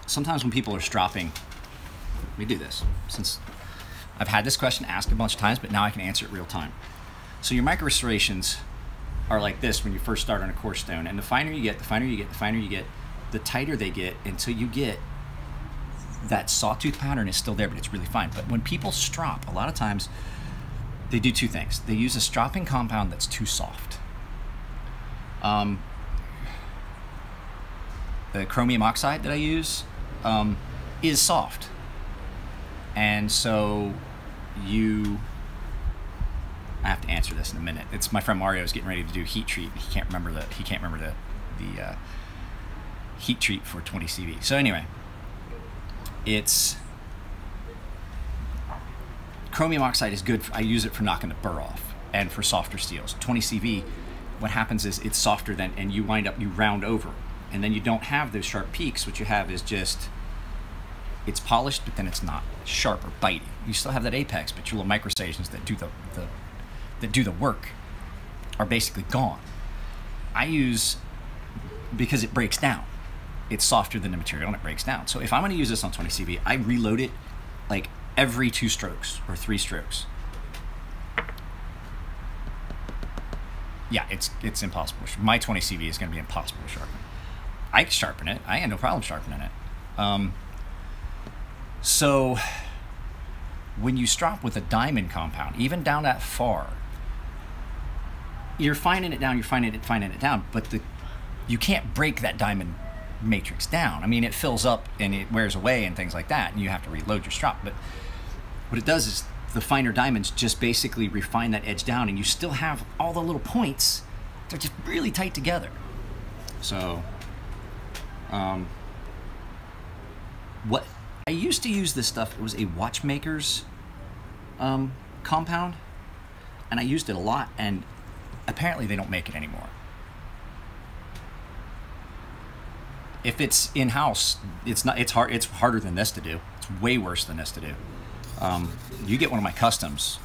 Sometimes when people are stropping, let me do this, since I've had this question asked a bunch of times, but now I can answer it real time. So your micro serrations are like this when you first start on a coarse stone, and the finer you get, the tighter they get until you get that sawtooth pattern is still there, but it's really fine. But when people strop, a lot of times they do 2 things. They use a stropping compound that's too soft. The chromium oxide that I use is soft, and so I have to answer this in a minute. It's my friend Mario is getting ready to do heat treat. He can't remember the heat treat for 20 CV. So anyway, it's chromium oxide is good. I use it for knocking the burr off and for softer steels. 20 CV, what happens is it's softer than, and you round over, and then you don't have those sharp peaks. What you have is just, it's polished, but then it's not sharp or bitey. You still have that apex, but your little micro serrations that do the work are basically gone. I use, because it breaks down. It's softer than the material and it breaks down. So if I'm going to use this on 20 CV, I reload it like every 2 strokes or 3 strokes. Yeah, it's impossible. My 20 CV is going to be impossible to sharpen. I can sharpen it. I had no problem sharpening it. So when you strop with a diamond compound, even down that far, you're finding it down, finding it down, but you can't break that diamond matrix down. I mean, it fills up and it wears away and things like that, and you have to reload your strop. But what it does is the finer diamonds just basically refine that edge down, and you still have all the little points. They're just really tight together. So, what I used to use this stuff, it was a watchmaker's compound, and I used it a lot, and apparently they don't make it anymore. If it's in-house, it's harder than this to do. It's way worse than this to do. You get one of my customs,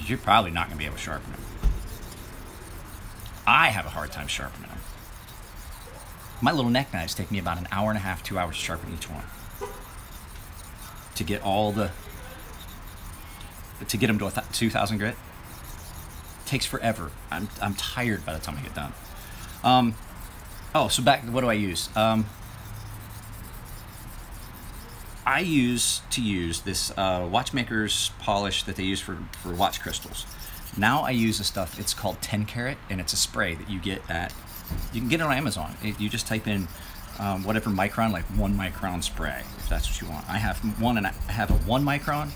you're probably not going to be able to sharpen them. I have a hard time sharpening them. My little neck knives take me about an hour and a half, 2 hours to sharpen each one. To get them to 2,000 grit. Takes forever. I'm tired by the time I get done. So back, what do I use? I used to use this watchmaker's polish that they use for watch crystals. Now I use a stuff, it's called 10 karat, and it's a spray that you can get it on Amazon. You just type in whatever micron, like 1 micron spray, if that's what you want. I have I have a 1 micron,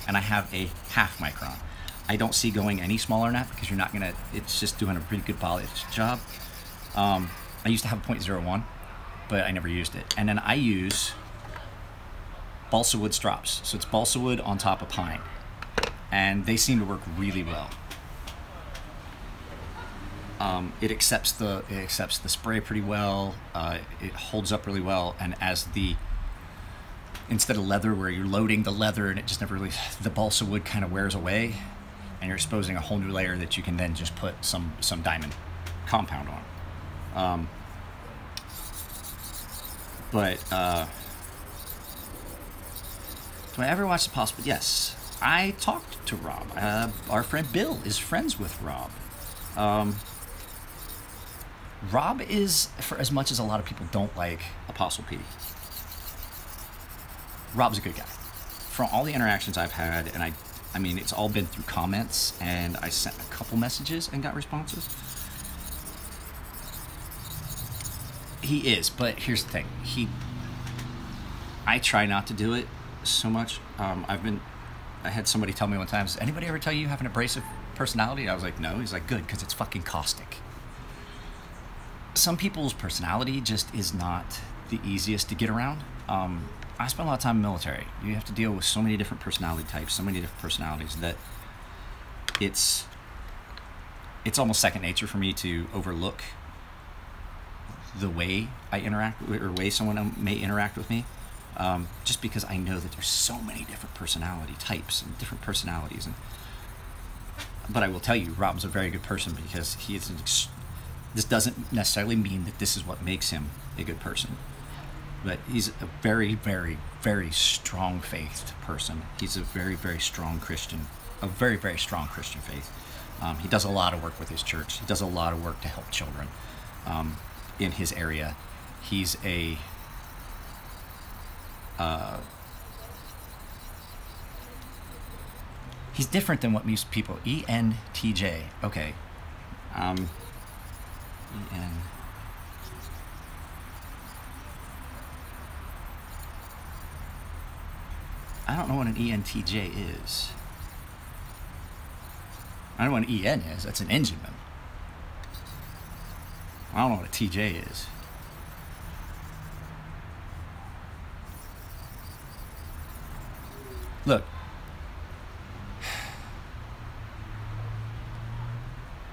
and I have a half micron. I don't see going any smaller than that because it's just doing a pretty good polish job. I used to have a 0.01, but I never used it. And then I use balsa wood strops. So it's balsa wood on top of pine. And they seem to work really well. It accepts the spray pretty well. It holds up really well. And instead of leather where you're loading the leather and it just never really, the balsa wood kind of wears away, and you're exposing a whole new layer that you can then just put some diamond compound on. Do I ever watch The Possible? Yes. I talked to Rob. Our friend Bill is friends with Rob. Rob is, for as much as a lot of people don't like Apostle P, Rob's a good guy. From all the interactions I've had, and I mean, it's all been through comments, and I sent a couple messages and got responses. He is, but here's the thing. I try not to do it so much. I had somebody tell me one time, does anybody ever tell you you have an abrasive personality? I was like, no. He's like, good, because it's fucking caustic. Some people's personality just is not the easiest to get around. I spent a lot of time in the military. You have to deal with so many different personality types, so many different personalities, that it's almost second nature for me to overlook the way I interact with, or way someone may interact with me. Just because I know that there's so many different personality types and different personalities. But I will tell you, Rob's a very good person, because this doesn't necessarily mean that this is what makes him a good person. But he's a very, very, very strong-faithed person. He's a very, very strong Christian, a very, very strong Christian faith. He does a lot of work with his church. He does a lot of work to help children in his area. He's he's different than what most people. ENTJ. Okay. EN. I don't know what an ENTJ is. I know what an EN is. That's an engineman. I don't know what a TJ is. Look,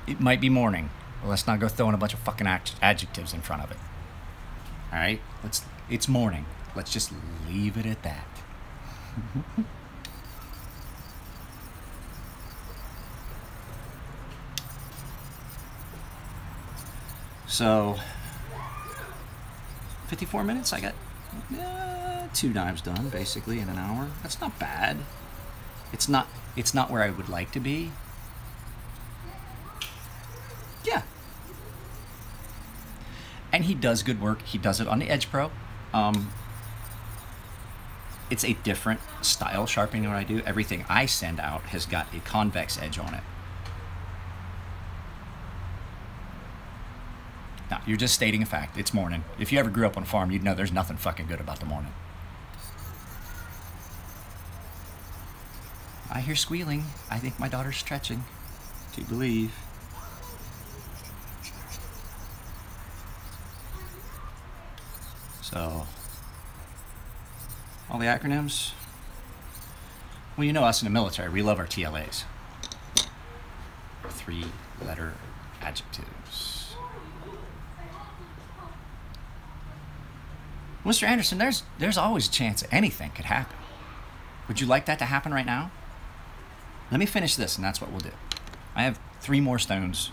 it might be morning. Well, let's not go throwing a bunch of fucking adjectives in front of it. All right? It's morning. Let's just leave it at that. So, 54 minutes. I got 2 knives done, basically, in an hour. That's not bad. It's not where I would like to be. Yeah. And he does good work. He does it on the Edge Pro. it's a different style sharpening than what I do. Everything I send out has got a convex edge on it. Now, you're just stating a fact. It's morning. If you ever grew up on a farm, you'd know there's nothing fucking good about the morning. I hear squealing. I think my daughter's stretching. Do you believe? So, all the acronyms. Well, you know us in the military, we love our TLAs. 3-letter adjectives. Mr. Anderson, there's always a chance that anything could happen. Would you like that to happen right now? Let me finish this, and that's what we'll do. I have 3 more stones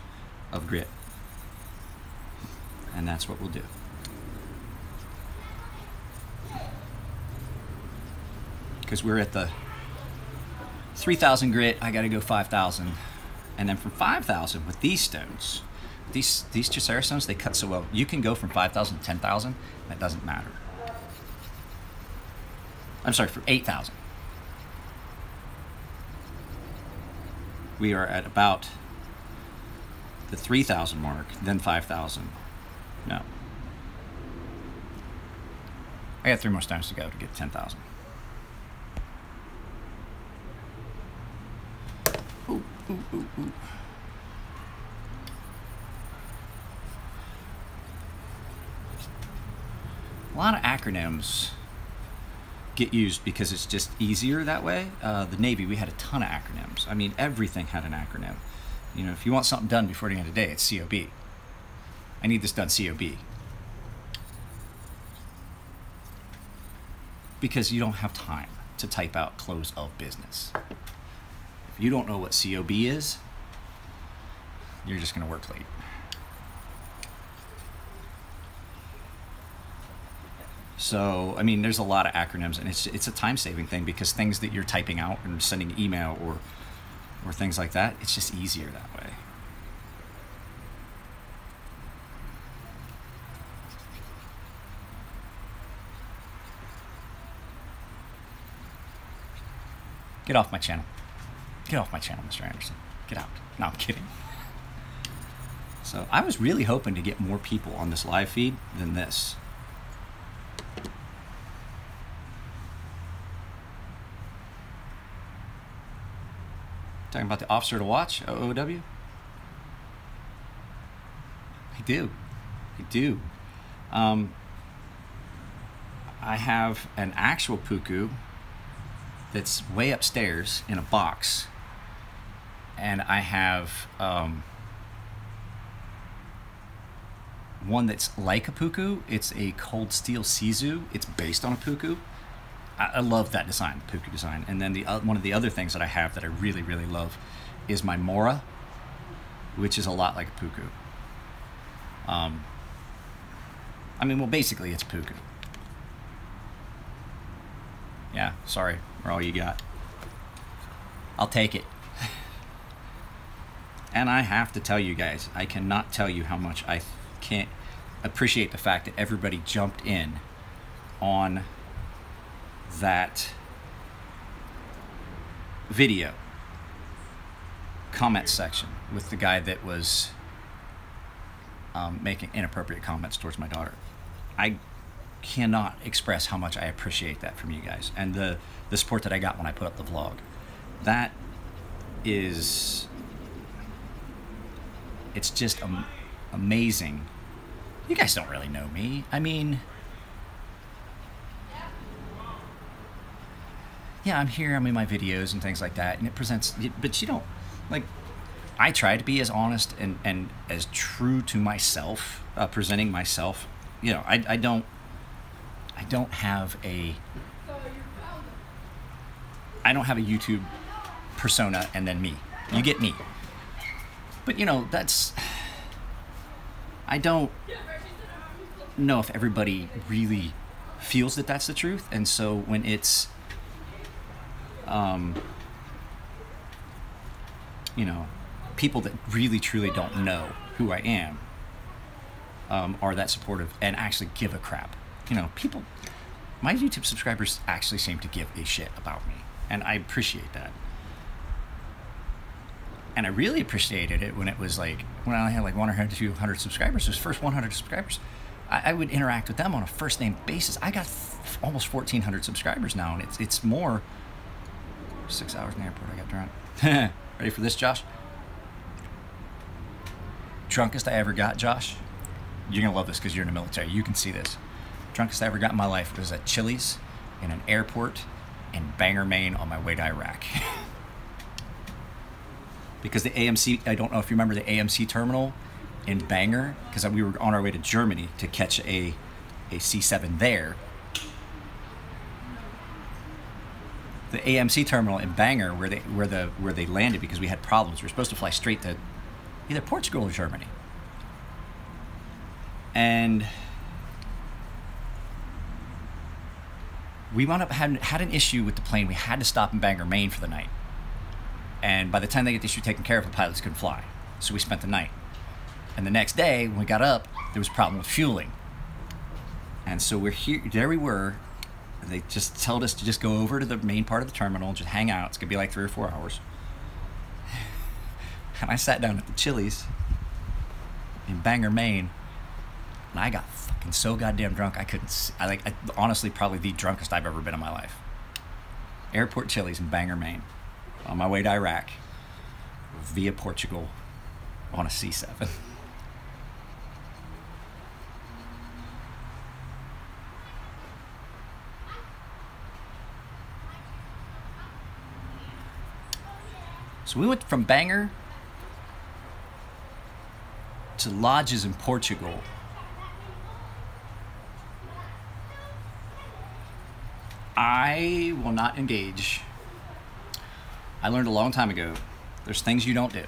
of grit, and that's what we'll do. Because we're at the 3,000 grit, I got to go 5,000, and then from 5,000 with these stones, these Juicera stones, they cut so well. You can go from 5,000 to 10,000. That doesn't matter. I'm sorry, for 8,000. We are at about the 3,000 mark, then 5,000. No. I got 3 more stones to go to get 10,000. Ooh, ooh, ooh, ooh. A lot of acronyms get used because it's just easier that way. The Navy, we had a ton of acronyms. I mean, everything had an acronym. You know, if you want something done before the end of the day, it's COB. I need this done COB. Because you don't have time to type out close of business. If you don't know what COB is, you're just going to work late. So, I mean, there's a lot of acronyms, and it's a time-saving thing because things that you're typing out and sending email or things like that, it's just easier that way. Get off my channel. Get off my channel, Mr. Anderson. Get out. No, I'm kidding. So, I was really hoping to get more people on this live feed than this. Talking about the officer to watch, OOW? I do. I do. I have an actual puku that's way upstairs in a box. And I have one that's like a puku. It's a cold steel Sizu. It's based on a puku. I love that design, the puku design. And then one of the other things that I have that I really, really love is my Mora, which is a lot like a puku. I mean, well, basically it's puku. Yeah, sorry for all you got. I'll take it. And I have to tell you guys, I cannot tell you how much I can't appreciate the fact that everybody jumped in on that video comment section with the guy that was making inappropriate comments towards my daughter. I cannot express how much I appreciate that from you guys and the support that I got when I put up the vlog. That is, it's just amazing. You guys don't really know me. I mean, yeah, I'm here, I'm in my videos and things like that, and it presents, but you don't, like, I try to be as honest and as true to myself, presenting myself. You know, I don't have a YouTube persona and then me. You get me. But, you know, that's, I don't know if everybody really feels that that's the truth, and so when it's, you know, people that really truly don't know who I am are that supportive and actually give a crap. You know, people my YouTube subscribers actually seem to give a shit about me, and I appreciate that. And I really appreciated it when it was like, when I had like 100 to 200 subscribers, those first 100 subscribers, I would interact with them on a first name basis. I got almost 1,400 subscribers now, and it's more. 6 hours in the airport, I got drunk. Ready for this, Josh? Drunkest I ever got, Josh. You're gonna love this because you're in the military. You can see this. Drunkest I ever got in my life was at Chili's in an airport in Bangor, Maine on my way to Iraq. Because the AMC, I don't know if you remember the AMC terminal in Bangor, because we were on our way to Germany to catch a C-7 there. The AMC terminal in Bangor, where they landed, because we had problems. We were supposed to fly straight to either Portugal or Germany, and we wound up had an issue with the plane. We had to stop in Bangor, Maine for the night. And by the time they get the issue taken care of, the pilots couldn't fly. So we spent the night. And the next day, when we got up, there was a problem with fueling. And so we're here. There we were. They just told us to just go over to the main part of the terminal and just hang out. It's going to be like 3 or 4 hours. And I sat down at the Chili's in Bangor, Maine. And I got fucking so goddamn drunk, I couldn't see. Honestly, probably the drunkest I've ever been in my life. Airport Chili's in Bangor, Maine. On my way to Iraq, via Portugal, on a C-7. So we went from Bangor to lodges in Portugal. I will not engage. I learned a long time ago, there's things you don't do,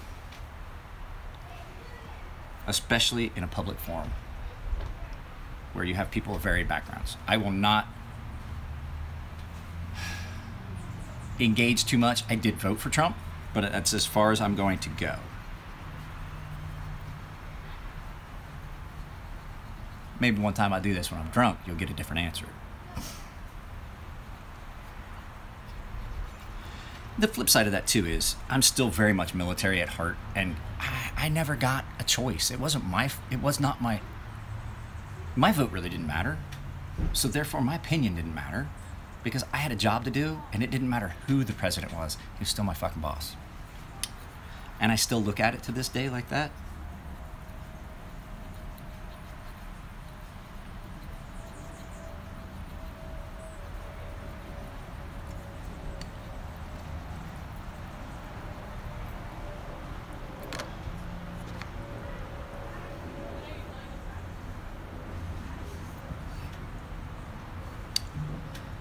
especially in a public forum where you have people of varied backgrounds. I will not engage too much. I did vote for Trump, but that's as far as I'm going to go. Maybe one time I do this when I'm drunk, you'll get a different answer. The flip side of that too is I'm still very much military at heart, and I never got a choice. It was not my vote really didn't matter. So therefore my opinion didn't matter, because I had a job to do, and it didn't matter who the president was. He was still my fucking boss. And I still look at it to this day like that.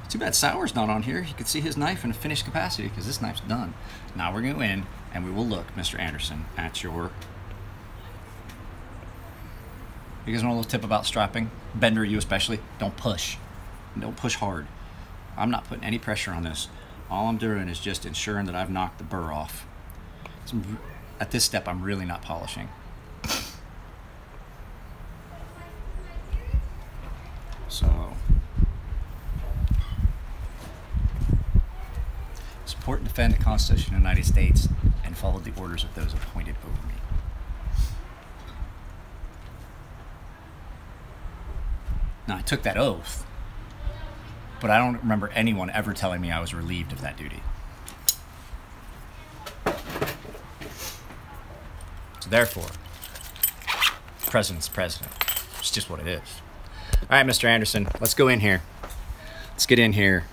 Too bad Sauer's not on here. You could see his knife in a finished capacity, because this knife's done. Now we're going to go in, and we will look, Mr. Anderson, at your... You guys want a little tip about strapping? Bender, you especially, don't push. Don't push hard. I'm not putting any pressure on this. All I'm doing is just ensuring that I've knocked the burr off. At this step, I'm really not polishing. So... support and defend the Constitution of the United States and follow the orders of those appointed over me. Now, I took that oath, but I don't remember anyone ever telling me I was relieved of that duty. So therefore, the president's president. It's just what it is. All right, Mr. Anderson, let's go in here. Let's get in here.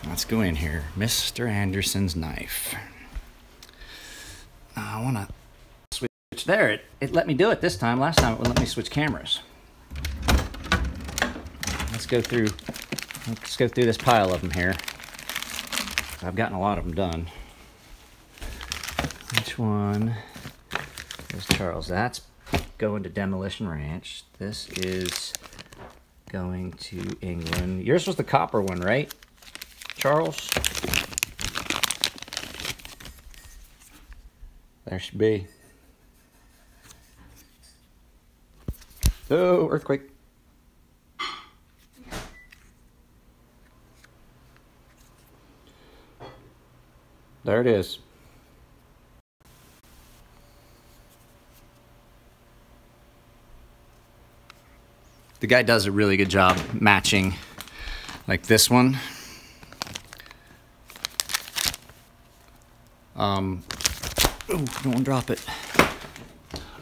Let's go in here. Mr. Anderson's knife. I want to switch there. It let me do it this time. Last time it wouldn't let me switch cameras. Let's go through this pile of them here. I've gotten a lot of them done. Which one is Charles? That's going to Demolition Ranch. This is going to England. Yours was the copper one, right, Charles? There she be. Oh, earthquake. There it is. The guy does a really good job matching, like this one. Ooh, don't want to drop it.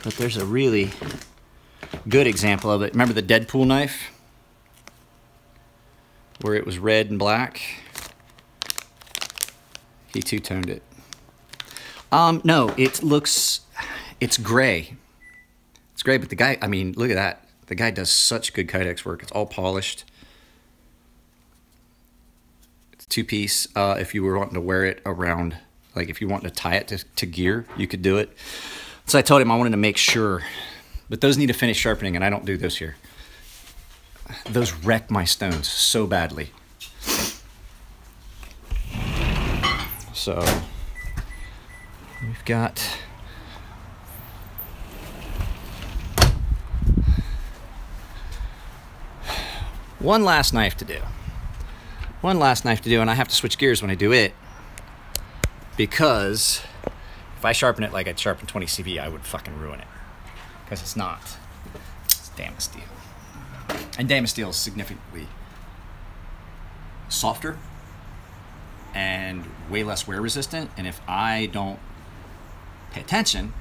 But there's a really good example of it. Remember the Deadpool knife? Where it was red and black? He two-toned it. No, it's gray. It's gray, but the guy, I mean, look at that. The guy does such good Kydex work. It's all polished. It's two-piece. If you were wanting to wear it around, like if you want to tie it to gear, you could do it. So I told him I wanted to make sure. But those need to finish sharpening, and I don't do those here. Those wreck my stones so badly. So we've got one last knife to do. One last knife to do, and I have to switch gears when I do it, because if I sharpen it like I'd sharpen 20 CV, I would fucking ruin it. Because it's not. It's Damasteel. And Damasteel is significantly softer and way less wear resistant. And if I don't pay attention,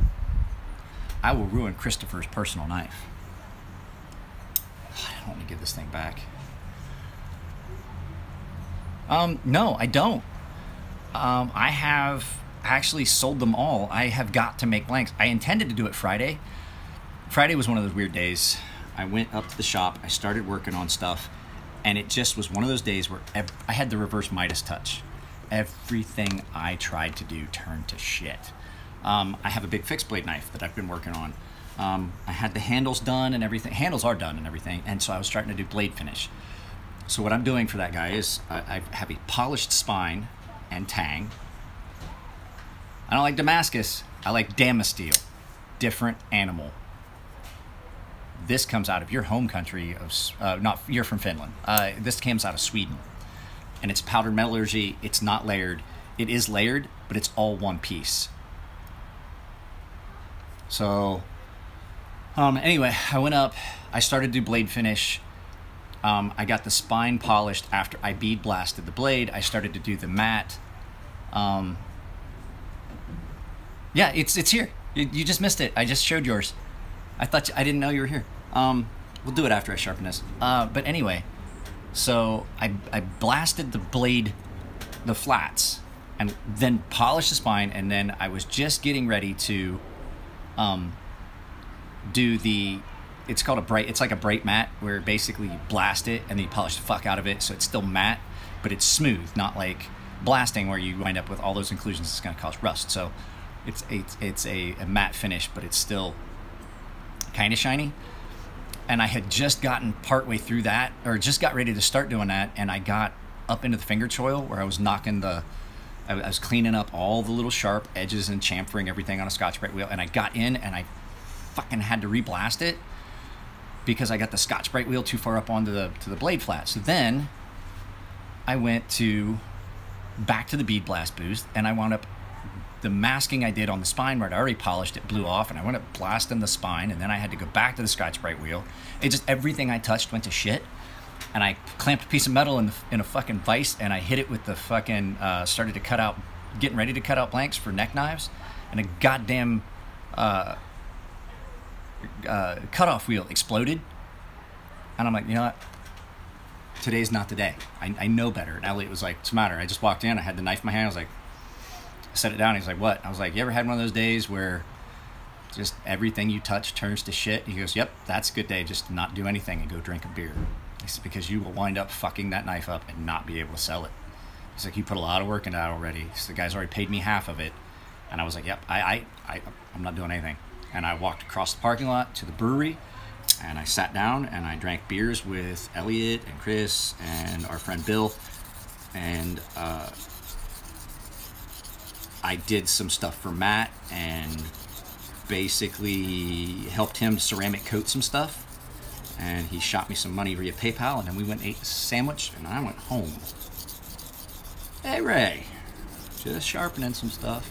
I will ruin Christopher's personal knife. I don't want to give this thing back. No, I don't. I have actually sold them all. I have got to make blanks. I intended to do it Friday. Friday was one of those weird days. I went up to the shop, I started working on stuff, and it just was one of those days where I had the reverse Midas touch. Everything I tried to do turned to shit. I have a big fixed blade knife that I've been working on. I had the handles done and everything. Handles are done and everything, and so I was starting to do blade finish. So what I'm doing for that guy is I have a polished spine and tang. I don't like Damascus, I like Damasteel. Different animal. This comes out of your home country of, you're from Finland. This comes out of Sweden. And it's powdered metallurgy, it's not layered. It is layered, but it's all one piece. So, anyway, I went up, I started to do blade finish. I got the spine polished after I bead blasted the blade. I started to do the matte. Yeah, it's here. You just missed it. I just showed yours. I didn't know you were here. We'll do it after I sharpen this. But anyway, so I blasted the blade, the flats, and then polished the spine, and then I was just getting ready to do the, it's called a bright, it's like a bright matte, where basically you blast it and then you polish the fuck out of it, so it's still matte, but it's smooth, not like blasting where you wind up with all those inclusions that's going to cause rust. So it's a matte finish, but it's still kind of shiny. And I had just gotten partway through that, or just got ready to start doing that, and I got up into the finger choil where I was knocking I was cleaning up all the little sharp edges and chamfering everything on a Scotch-Brite wheel, and I got in and I fucking had to reblast it because I got the Scotch-Brite wheel too far up onto the blade flat. So then I went back to the bead blast boost, and I wound up, the masking I did on the spine where I'd already polished it blew off, and I went up blasting the spine, and then I had to go back to the Scotch-Brite wheel. It just, everything I touched went to shit. And I clamped a piece of metal in a fucking vise, and I hit it with the fucking, started to cut out, getting ready to cut out blanks for neck knives, and a goddamn cutoff wheel exploded. And I'm like, you know what? Today's not the day. I know better. And Elliot was like, what's the matter? I just walked in, I had the knife in my hand, I was like, I set it down, he's like, what? I was like, you ever had one of those days where just everything you touch turns to shit? He goes, yep, that's a good day, just not do anything and go drink a beer. He said, because you will wind up fucking that knife up and not be able to sell it. He's like, you put a lot of work into that already. So the guy's already paid me half of it. And I was like, yep, I'm not doing anything. And I walked across the parking lot to the brewery, and I sat down and I drank beers with Elliot and Chris and our friend Bill. And I did some stuff for Matt and basically helped him ceramic coat some stuff. And he shot me some money via PayPal, and then we went and ate a sandwich, and I went home. Hey, Ray. Just sharpening some stuff.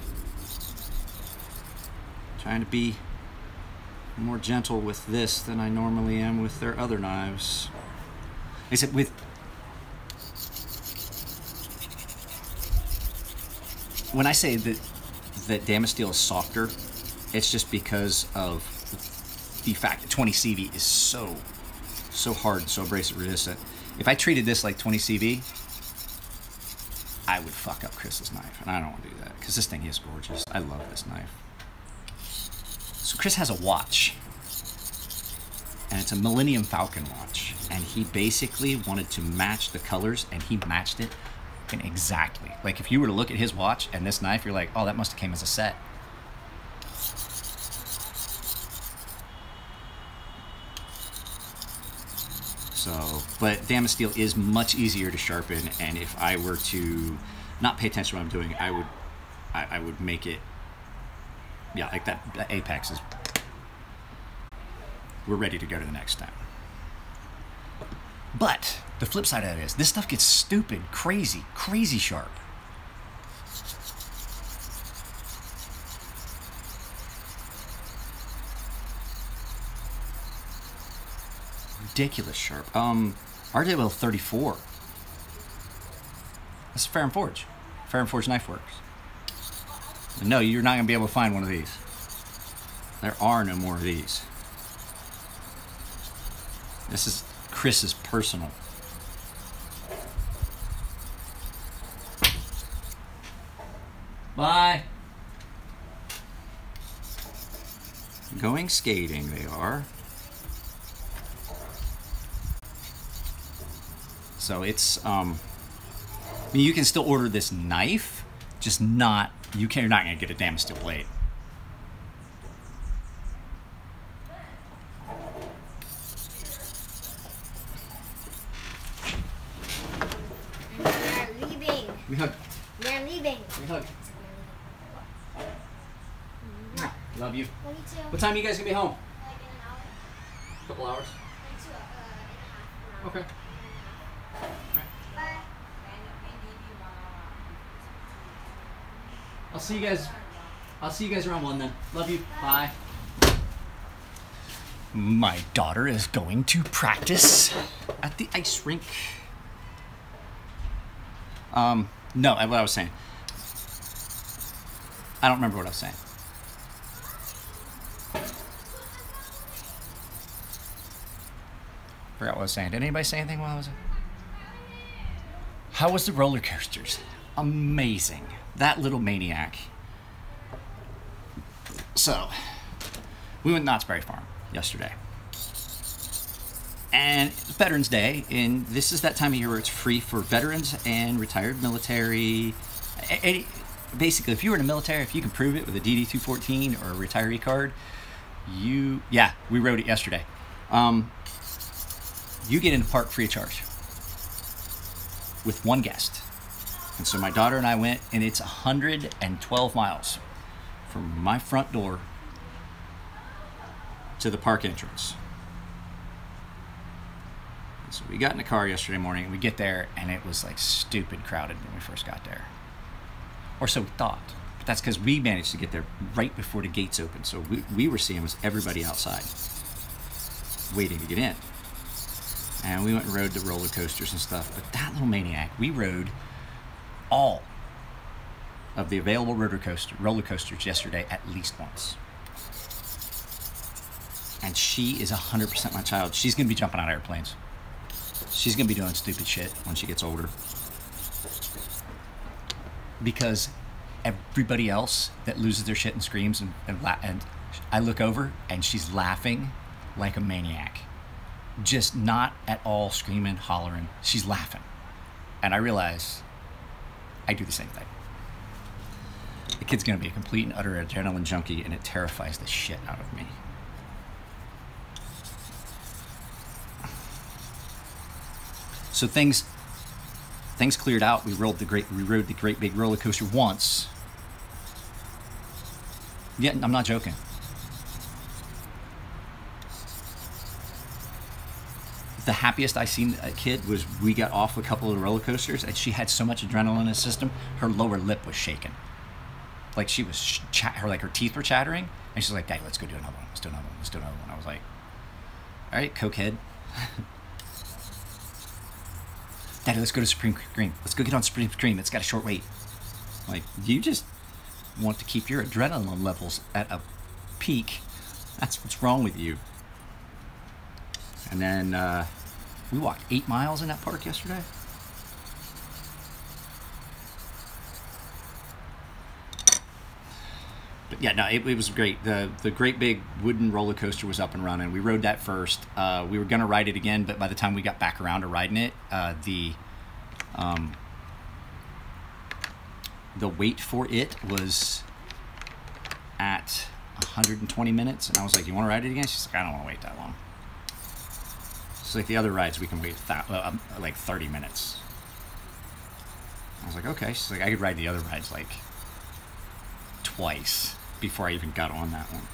Trying to be more gentle with this than I normally am with their other knives. Except with... When I say that Damasteel is softer, it's just because of the fact that 20 CV is so hard and so abrasive resistant. If I treated this like 20 CV, I would fuck up Chris's knife, and I don't want to do that because this thing is gorgeous. I love this knife. So Chris has a watch, and it's a Millennium Falcon watch, and he basically wanted to match the colors, and he matched it exactly. Like if you were to look at his watch and this knife, you're like, oh, that must have came as a set. So, but Damasteel is much easier to sharpen, and if I were to not pay attention to what I'm doing, I would make it, yeah, like that apex is, we're ready to go to the next step. But the flip side of it is, this stuff gets stupid, crazy sharp. Ridiculous sharp. RWL 34. That's Ferrum Forge. Ferrum Forge Knife Works. No, you're not going to be able to find one of these. There are no more of these. This is Chris's personal. Bye. Going skating, they are. So it's, I mean, you can still order this knife, just not, you're not going to get a Damasteel blade. We are leaving. We hug. We are leaving. We hug. Love you. Love you too. What time are you guys going to be home? Like in an hour. A couple hours. Like two, in a half an hour. Okay. Bye. I'll see you guys around 1 then. Love you. Bye. My daughter is going to practice at the ice rink. No, what I was saying. I don't remember what I was saying. Forgot what I was saying. Did anybody say anything while I was... How was the roller coasters? Amazing. That little maniac. So, we went to Knott's Berry Farm yesterday. And it's Veterans Day, and this is that time of year where it's free for veterans and retired military. Basically, if you were in the military, if you can prove it with a DD-214 or a retiree card, yeah, we rode it yesterday. You get in the park free of charge with one guest. And so my daughter and I went, and it's 112 miles from my front door to the park entrance. And so we got in the car yesterday morning, and we get there, and it was like stupid crowded when we first got there. Or so we thought. But that's because we managed to get there right before the gates opened. So we were seeing was everybody outside waiting to get in. And we went and rode the roller coasters and stuff. But that little maniac, we rode all of the available roller coasters yesterday at least once. And she is 100% my child. She's going to be jumping out of airplanes. She's going to be doing stupid shit when she gets older. Because everybody else that loses their shit and screams and I look over and she's laughing like a maniac. Just not at all screaming, hollering. She's laughing. And I realize I do the same thing. The kid's going to be a complete and utter adrenaline junkie, and it terrifies the shit out of me. So things cleared out. We rode the great big roller coaster once, Yeah, I'm not joking. The happiest I seen a kid was we got off a couple of roller coasters and she had so much adrenaline in the system, her lower lip was shaking. Like she was, her teeth were chattering, and she's like, "Daddy, let's go do another one. Let's do another one. Let's do another one." I was like, "All right, cokehead." "Daddy, let's go to Supreme Cream. Let's go get on Supreme Cream. It's got a short wait." Like, you just want to keep your adrenaline levels at a peak. That's what's wrong with you. And then we walked 8 miles in that park yesterday. But yeah, no, it was great. The great big wooden roller coaster was up and running. We rode that first. We were gonna ride it again, but by the time we got back around to riding it, the wait for it was at 120 minutes, and I was like, "You want to ride it again?" She's like, "I don't want to wait that long." It's like the other rides we can wait like 30 minutes. I was like, "Okay." She's like, "I could ride the other rides like twice before I even got on that one."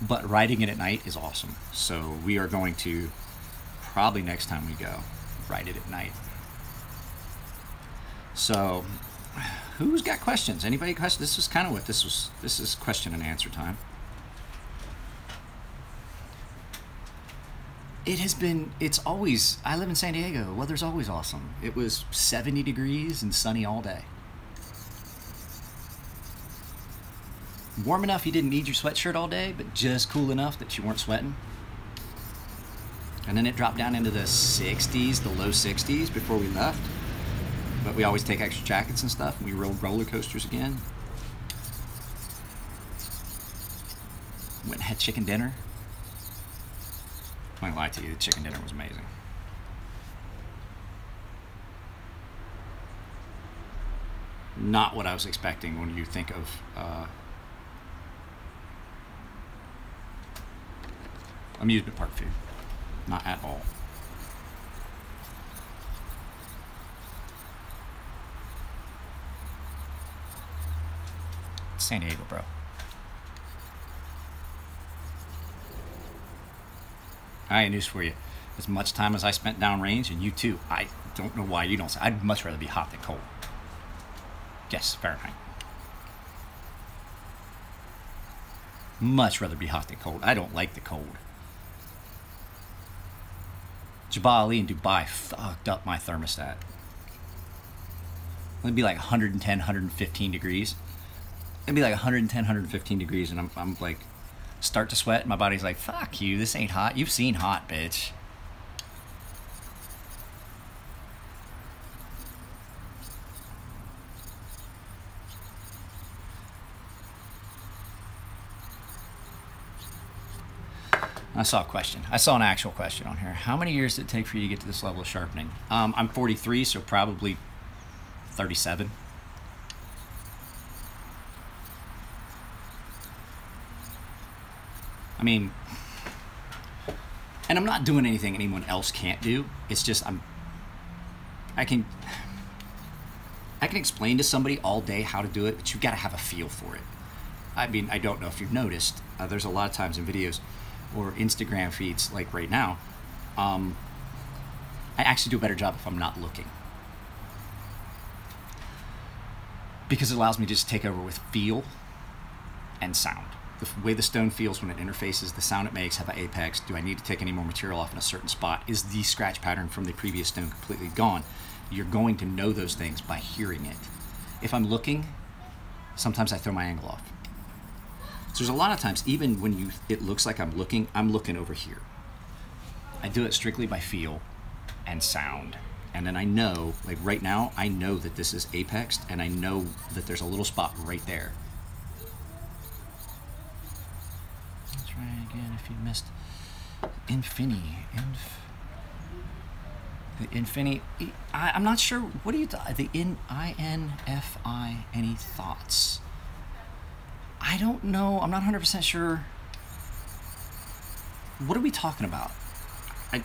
But riding it at night is awesome. So we are going to, probably next time we go, ride it at night. So who's got questions? Anybody question? This is kind of what this was. This is question and answer time. It's always, I live in San Diego. Weather's always awesome. It was 70 degrees and sunny all day. Warm enough you didn't need your sweatshirt all day, but just cool enough that you weren't sweating. And then it dropped down into the 60s, the low 60s before we left. But we always take extra jackets and stuff. We rode roller coasters again. Went and had chicken dinner. I won't lie to you, the chicken dinner was amazing. Not what I was expecting when you think of amusement park food. Not at all. San Diego, bro. I have news for you. As much time as I spent downrange, and you too, I don't know why you don't say. I'd much rather be hot than cold. Yes, Fahrenheit. Much rather be hot than cold. I don't like the cold. Jabal Ali in Dubai fucked up my thermostat. It'd be like 110, 115 degrees. It'd be like 110, 115 degrees, and I'm like, start to sweat, and my body's like, fuck you, this ain't hot. You've seen hot, bitch. I saw a question. I saw an actual question on here. How many years did it take for you to get to this level of sharpening? I'm 43, so probably 37. I mean, and I'm not doing anything anyone else can't do. It's just I can explain to somebody all day how to do it, but you've got to have a feel for it. I mean, I don't know if you've noticed, there's a lot of times in videos or Instagram feeds, like right now, I actually do a better job if I'm not looking. Because it allows me to just take over with feel and sound. The way the stone feels when it interfaces, the sound it makes, have an apex, do I need to take any more material off in a certain spot, is the scratch pattern from the previous stone completely gone? You're going to know those things by hearing it. If I'm looking, sometimes I throw my angle off. So there's a lot of times, even when it looks like I'm looking over here. I do it strictly by feel and sound. And then I know, like right now, I know that this is apexed, and I know that there's a little spot right there. Let's try again if you missed I'm not sure, what do you, the INFI, any thoughts? I don't know, I'm not 100% sure. What are we talking about? I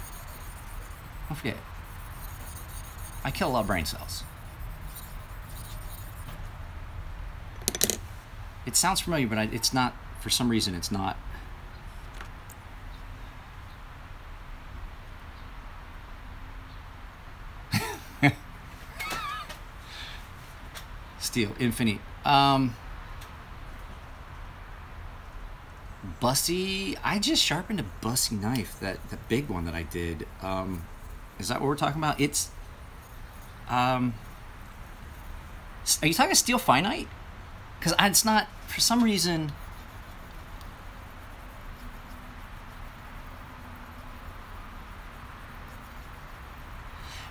forget. I kill a lot of brain cells. It sounds familiar, but it's not, for some reason, it's not. Steel, Infinite. Bussy, I just sharpened a Bussy knife, the big one that I did. Is that what we're talking about? It's, are you talking steel finite? Because it's not, for some reason.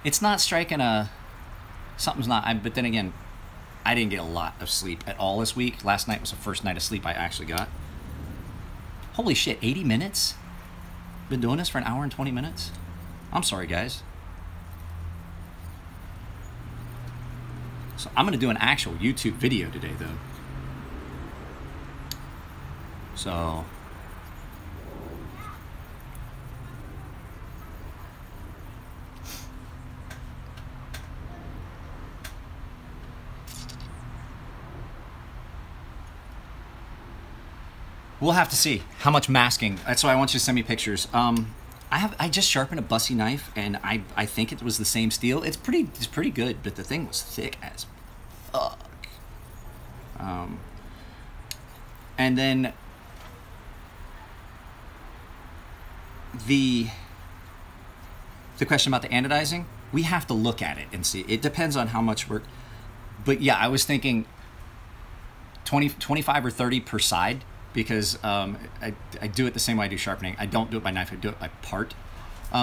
It's not striking a, something's not, but then again, I didn't get a lot of sleep at all this week. Last night was the first night of sleep I actually got. Holy shit, 80 minutes? Been doing this for an hour and 20 minutes? I'm sorry, guys. So I'm going to do an actual YouTube video today, though. So... we'll have to see how much masking. That's why I want you to send me pictures. I just sharpened a Bussy knife, and I think it was the same steel. It's pretty good, but the thing was thick as fuck. And then the question about the anodizing, we have to look at it and see. It depends on how much work. But yeah, I was thinking 25 or 30 per side. Because I do it the same way I do sharpening. I don't do it by knife, I do it by part.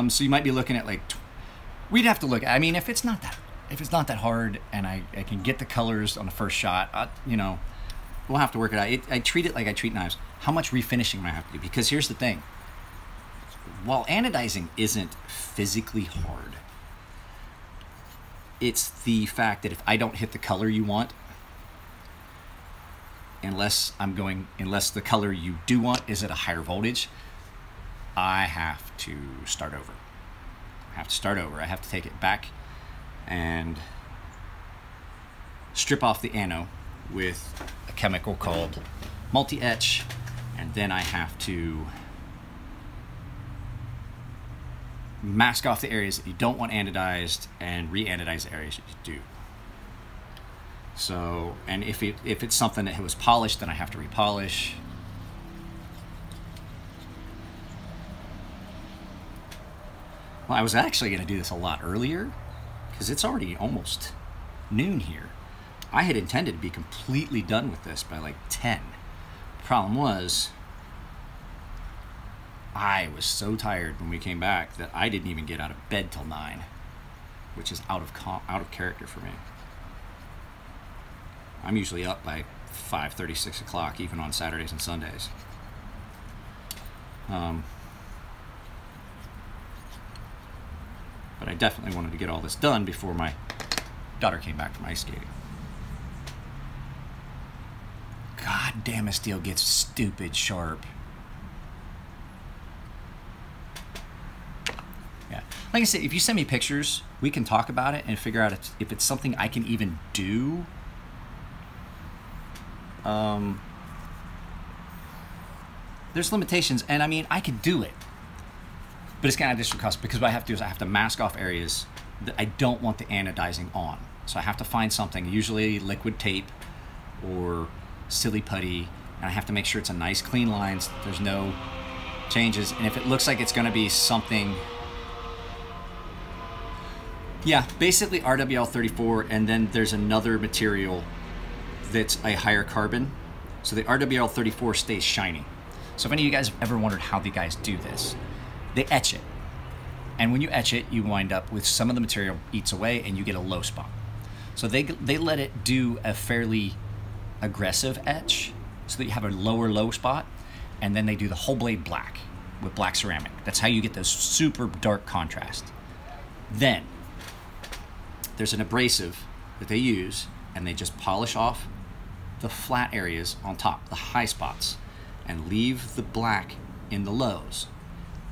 So you might be looking at like, we'd have to look. I mean, if it's not that hard, and I can get the colors on the first shot, you know, we'll have to work it out. I treat it like I treat knives. How much refinishing am I have to do? Because here's the thing: while anodizing isn't physically hard, it's the fact that if I don't hit the color you want, unless the color you do want is at a higher voltage, I have to start over. I have to take it back and strip off the ano with a chemical called multi-etch, and then I have to mask off the areas that you don't want anodized and re-anodize the areas that you do. So, and if it's something that was polished, then I have to repolish. Well, I was actually going to do this a lot earlier, because it's already almost noon here. I had intended to be completely done with this by like 10. The problem was, I was so tired when we came back that I didn't even get out of bed till 9, which is out of character for me. I'm usually up by 5:30, 6 o'clock, even on Saturdays and Sundays. But I definitely wanted to get all this done before my daughter came back from ice skating. God damn, a steel gets stupid sharp. Yeah, like I said, if you send me pictures, we can talk about it and figure out if it's something I can even do. There's limitations, and I mean, I could do it, but it's kind of additional cost, because what I have to do is I have to mask off areas that I don't want the anodizing on. So I have to find something, usually liquid tape or silly putty, and I have to make sure it's a nice clean lines, there's no changes, and if it looks like it's going to be something, yeah, basically RWL 34, and then there's another material that's a higher carbon, so the RWL 34 stays shiny. So if any of you guys have ever wondered how the guys do this, they etch it, and when you etch it, you wind up with some of the material eats away, and you get a low spot. So they let it do a fairly aggressive etch, so that you have a low spot, and then they do the whole blade black with black ceramic. That's how you get those super dark contrast. Then there's an abrasive that they use, and they just polish off the flat areas on top, the high spots, and leave the black in the lows.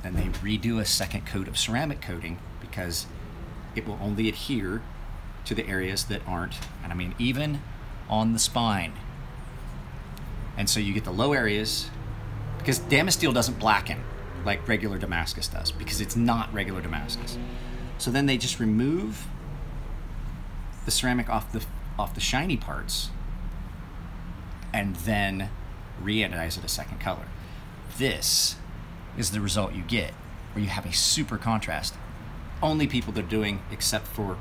Then they redo a second coat of ceramic coating, because it will only adhere to the areas that aren't, and I mean even on the spine. And so you get the low areas, because Damasteel doesn't blacken like regular Damascus does, because it's not regular Damascus. So then they just remove the ceramic off the shiny parts and then re-anodize it a second color. This is the result you get, where you have a super contrast. Only people that are doing, except for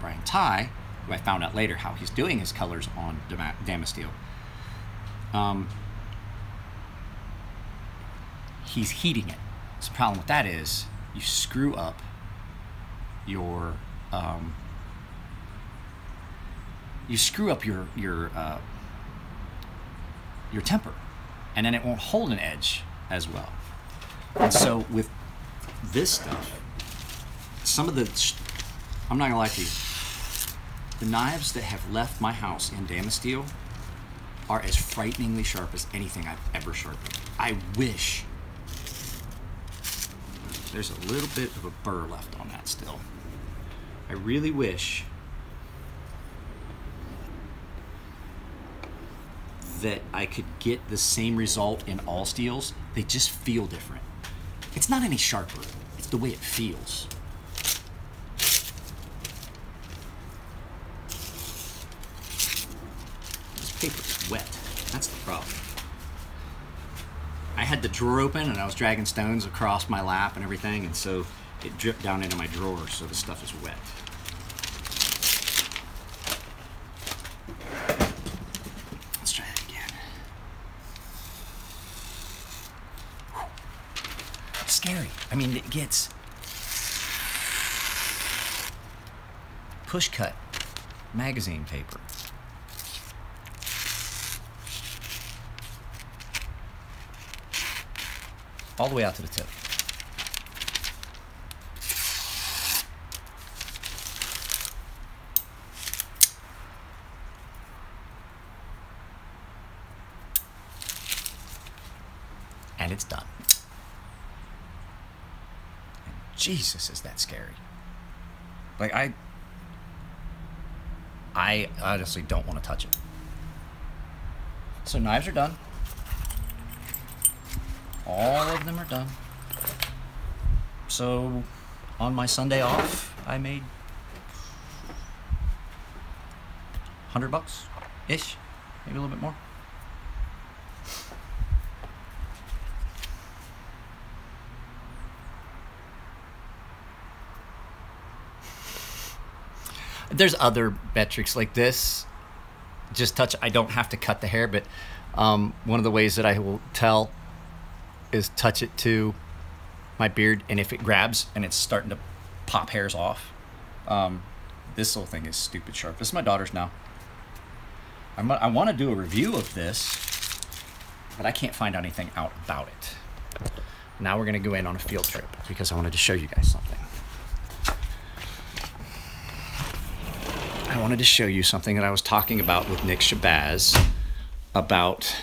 Brian Ty, who I found out later how he's doing his colors on Damasteel. He's heating it. So the problem with that is you screw up your your temper, and then it won't hold an edge as well. And so with this stuff, some of the, I'm not gonna lie to you, the knives that have left my house in Damasteel are as frighteningly sharp as anything I've ever sharpened. I wish, there's a little bit of a burr left on that still. I really wish that I could get the same result in all steels. They just feel different. It's not any sharper, it's the way it feels. This paper is wet, that's the problem. I had the drawer open and I was dragging stones across my lap and everything, and so it dripped down into my drawer, so the stuff is wet. Let's try that again. Whew. It's scary. I mean, it gets push cut magazine paper. All the way out to the tip. And it's done. And Jesus, is that scary. Like, I honestly don't want to touch it. So knives are done. All of them are done. So on my Sunday off, I made $100-ish, maybe a little bit more. There's other metrics like this. Just touch, I don't have to cut the hair, but one of the ways that I will tell is touch it to my beard, and if it grabs and it's starting to pop hairs off, this little thing is stupid sharp. This is my daughter's now. I want to do a review of this, but I can't find anything out about it. Now we're going to go in on a field trip because I wanted to show you guys something. I wanted to show you something that I was talking about with Nick Shabazz about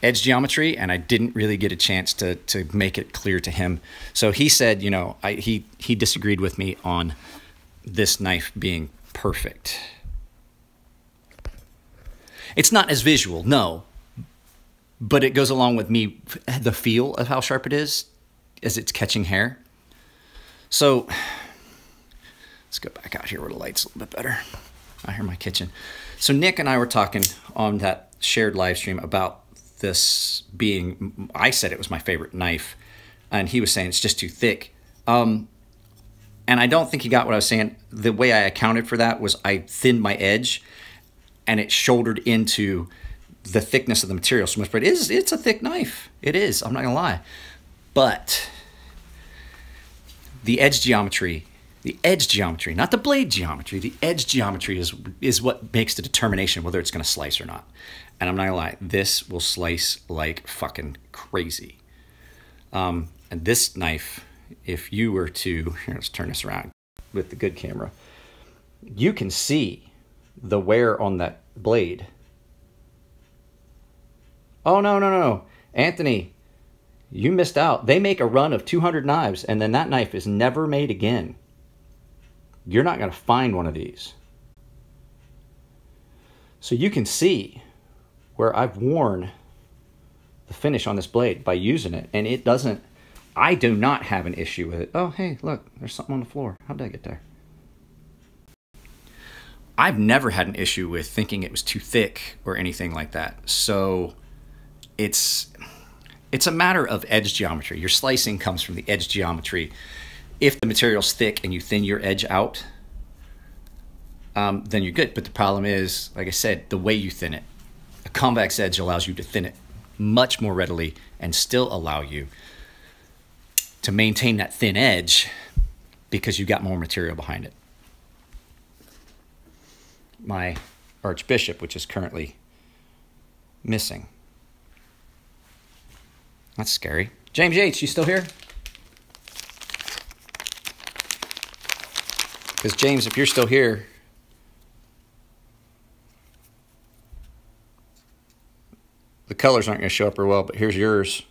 edge geometry, and I didn't really get a chance to make it clear to him. So he said, you know, he disagreed with me on this knife being perfect. It's not as visual, no, but it goes along with me, the feel of how sharp it is as it's catching hair. So let's go back out here where the light's a little bit better. I hear my kitchen. So Nick and I were talking on that shared live stream about this being, I said it was my favorite knife, and he was saying it's just too thick. And I don't think he got what I was saying. The way I accounted for that was I thinned my edge, and it shouldered into the thickness of the material so much. But it's a thick knife. It is. I'm not gonna lie. But the edge geometry, not the blade geometry, the edge geometry is what makes the determination whether it's gonna slice or not. And I'm not gonna lie, this will slice like fucking crazy. And this knife, if you were to, here, let's turn this around with the good camera, you can see the wear on that blade. Oh, no. Anthony, you missed out. They make a run of 200 knives, and then that knife is never made again. you're not going to find one of these. So you can see where I've worn the finish on this blade by using it, and it doesn't, I do not have an issue with it. Oh, hey, look, there's something on the floor. How did I get there? I've never had an issue with thinking it was too thick or anything like that. So it's a matter of edge geometry. Your slicing comes from the edge geometry. If the material's thick and you thin your edge out, then you're good. But the problem is, like I said, the way you thin it. A convex edge allows you to thin it much more readily and still allow you to maintain that thin edge because you got more material behind it. My Archbishop, which is currently missing. That's scary. James Yates, you still here? Because James, if you're still here, the colors aren't going to show up real well, but here's yours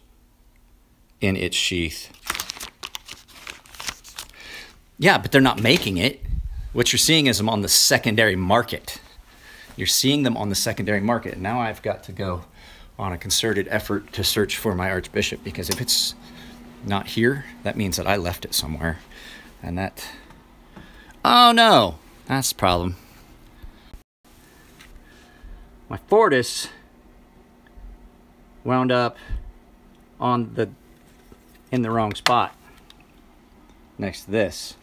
in its sheath. Yeah, but they're not making it. What you're seeing is them on the secondary market. You're seeing them on the secondary market. And now I've got to go on a concerted effort to search for my Archbishop, because if it's not here, that means that I left it somewhere. And that... Oh no! That's the problem. My Fortis wound up in the wrong spot next to this.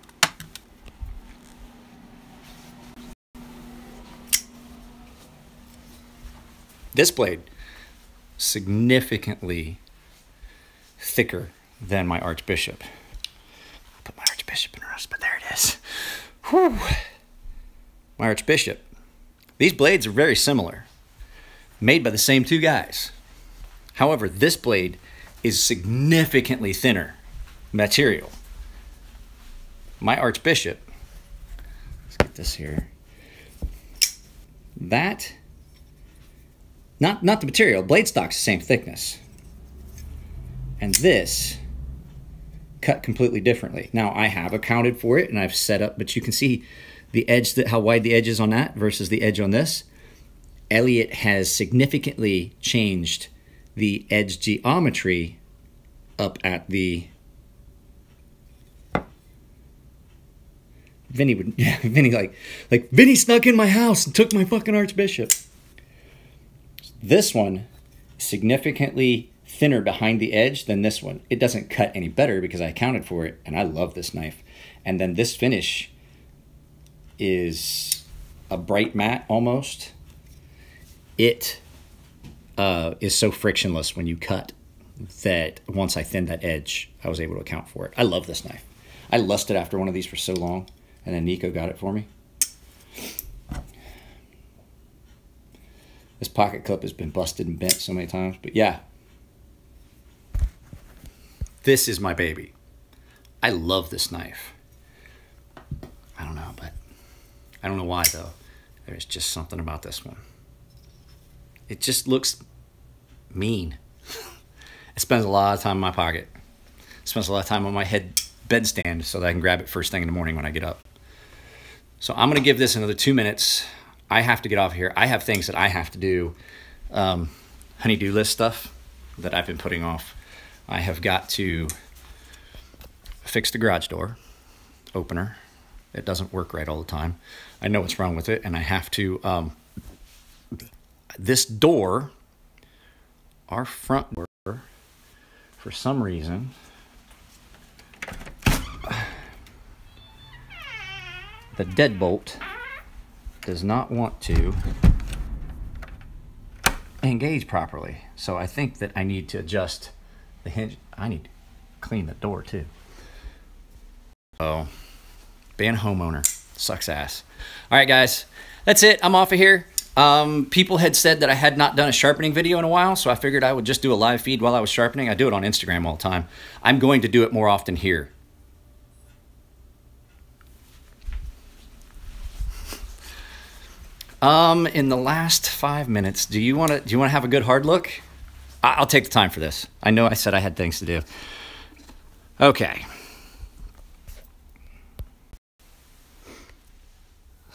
This blade, significantly thicker than my Archbishop. Put my Archbishop in rust, but there it is. Whew. My Archbishop. These blades are very similar, made by the same two guys. However, this blade is significantly thinner material. My Archbishop, let's get this here. That, not the material, blade stock's the same thickness. And this cut completely differently. Now I have accounted for it and I've set up, but you can see the edge, how wide the edge is on that versus the edge on this. Elliott has significantly changed the edge geometry up at the... Vinny would, Vinny like Vinny snuck in my house and took my fucking Archbishop. This one is significantly thinner behind the edge than this one. It doesn't cut any better because I accounted for it, and I love this knife. And then this finish is a bright matte almost. It is so frictionless when you cut that once I thinned that edge, I was able to account for it. I love this knife. I lusted after one of these for so long, and then Nico got it for me. This pocket clip has been busted and bent so many times, but yeah. This is my baby. I love this knife. I don't know, but I don't know why though. There's just something about this one. It just looks mean. It spends a lot of time in my pocket. It spends a lot of time on my bedstand so that I can grab it first thing in the morning when I get up. So I'm going to give this another 2 minutes. I have to get off here. I have things that I have to do. Honey-do list stuff that I've been putting off. I have got to fix the garage door opener. It doesn't work right all the time. I know what's wrong with it, and I have to... this door, our front door, for some reason... the deadbolt does not want to engage properly. So I think that I need to adjust the hinge. I need to clean the door too. Oh, being a homeowner sucks ass. All right, guys, that's it. I'm off of here. People had said that I had not done a sharpening video in a while, so I figured I would just do a live feed while I was sharpening. I do it on Instagram all the time. I'm going to do it more often here. In the last 5 minutes, do you want to have a good hard look? I'll take the time for this. I know I said I had things to do. Okay.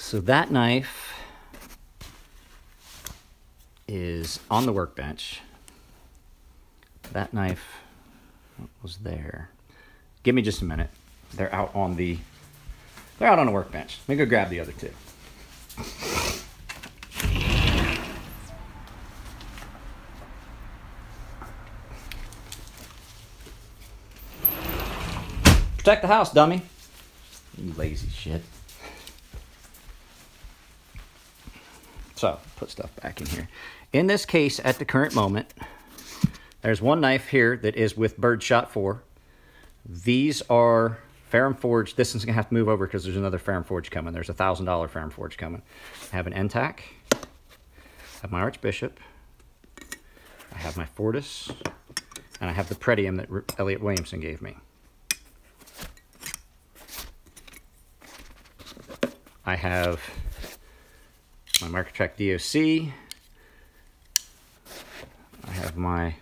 So that knife is on the workbench. That knife was there. Give me just a minute. They're out on the workbench. Let me go grab the other two. Protect the house, dummy. You lazy shit. So, put stuff back in here. In this case, at the current moment, there's one knife here that is with Birdshot 4. These are Ferrum Forge. This one's going to have to move over because there's another Ferrum Forge coming. There's a $1,000 Ferrum Forge coming. I have an NTAC. I have my Archbishop. I have my Fortis. And I have the Pretium that Elliot Williamson gave me. I have my Microtrack DOC. I have my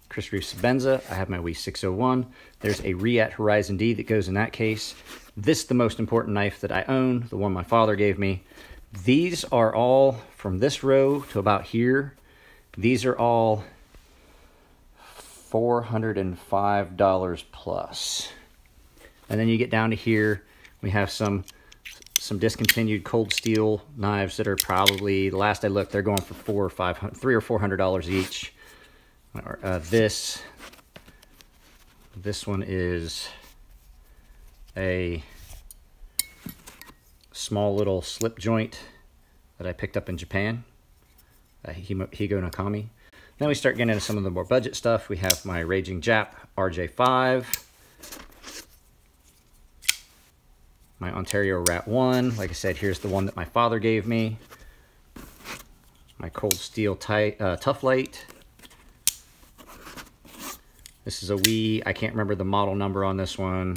Chris Reeve Sebenza. I have my WE 601. There's a Riat Horizon D that goes in that case. This is the most important knife that I own, the one my father gave me. These are all, from this row to about here, these are all $405 plus. And then you get down to here, we have some discontinued cold steel knives that are probably, the last I looked, they're going for $300 or $400 each. This one is a small little slip joint that I picked up in Japan, Higo Nakami. Then we start getting into some of the more budget stuff. We have my Raging Jap RJ5, my Ontario Rat 1. Like I said, here's the one that my father gave me. My Cold Steel Tough Light. This is a WE. I can't remember the model number on this one.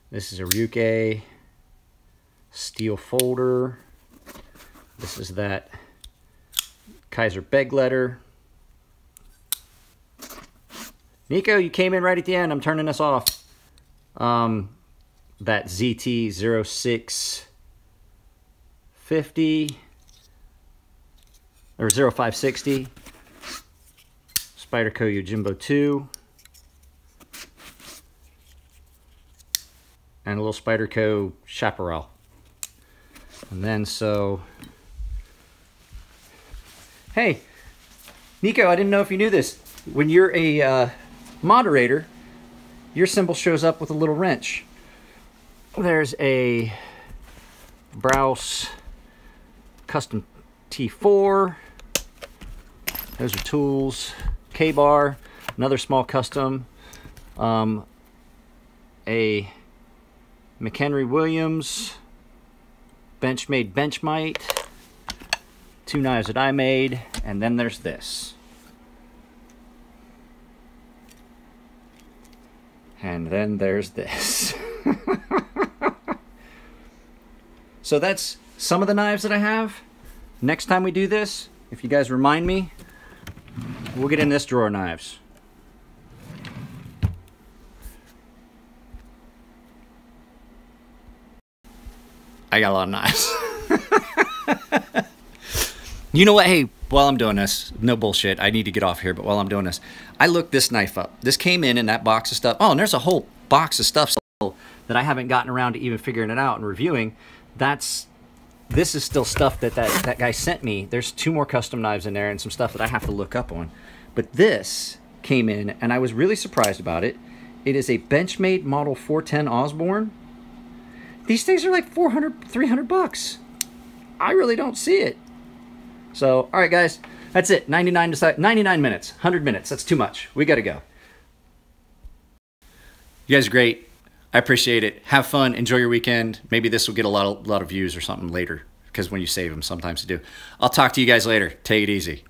This is a Ryuke steel folder. This is that Kaiser Begletter. Nico, you came in right at the end. I'm turning this off. That ZT 0650 or 0560. Spyderco Yojimbo 2. And a little Spyderco Chaparral. And then so... Hey, Nico, I didn't know if you knew this. When you're a moderator, your symbol shows up with a little wrench. There's a Browse Custom T4. Those are tools. K-bar, another small custom. A McHenry Williams Benchmade Benchmite. 2 knives that I made. And then there's this. And then there's this. So that's some of the knives that I have. Next time we do this, if you guys remind me, we'll get in this drawer of knives. I got a lot of knives. You know what? Hey, while I'm doing this, no bullshit, I need to get off here, but while I'm doing this, I looked this knife up. This came in that box of stuff. Oh, and there's a whole box of stuff that I haven't gotten around to even figuring it out and reviewing. This is still stuff that guy sent me. There's 2 more custom knives in there and some stuff that I have to look up on. But this came in, and I was really surprised about it. It is a Benchmade Model 410 Osborne. These things are like $400, $300. I really don't see it. So, all right, guys, that's it. 99 minutes, 100 minutes. That's too much. We got to go. You guys are great. I appreciate it. Have fun. Enjoy your weekend. Maybe this will get a lot of views or something later, because when you save them, sometimes they do. I'll talk to you guys later. Take it easy.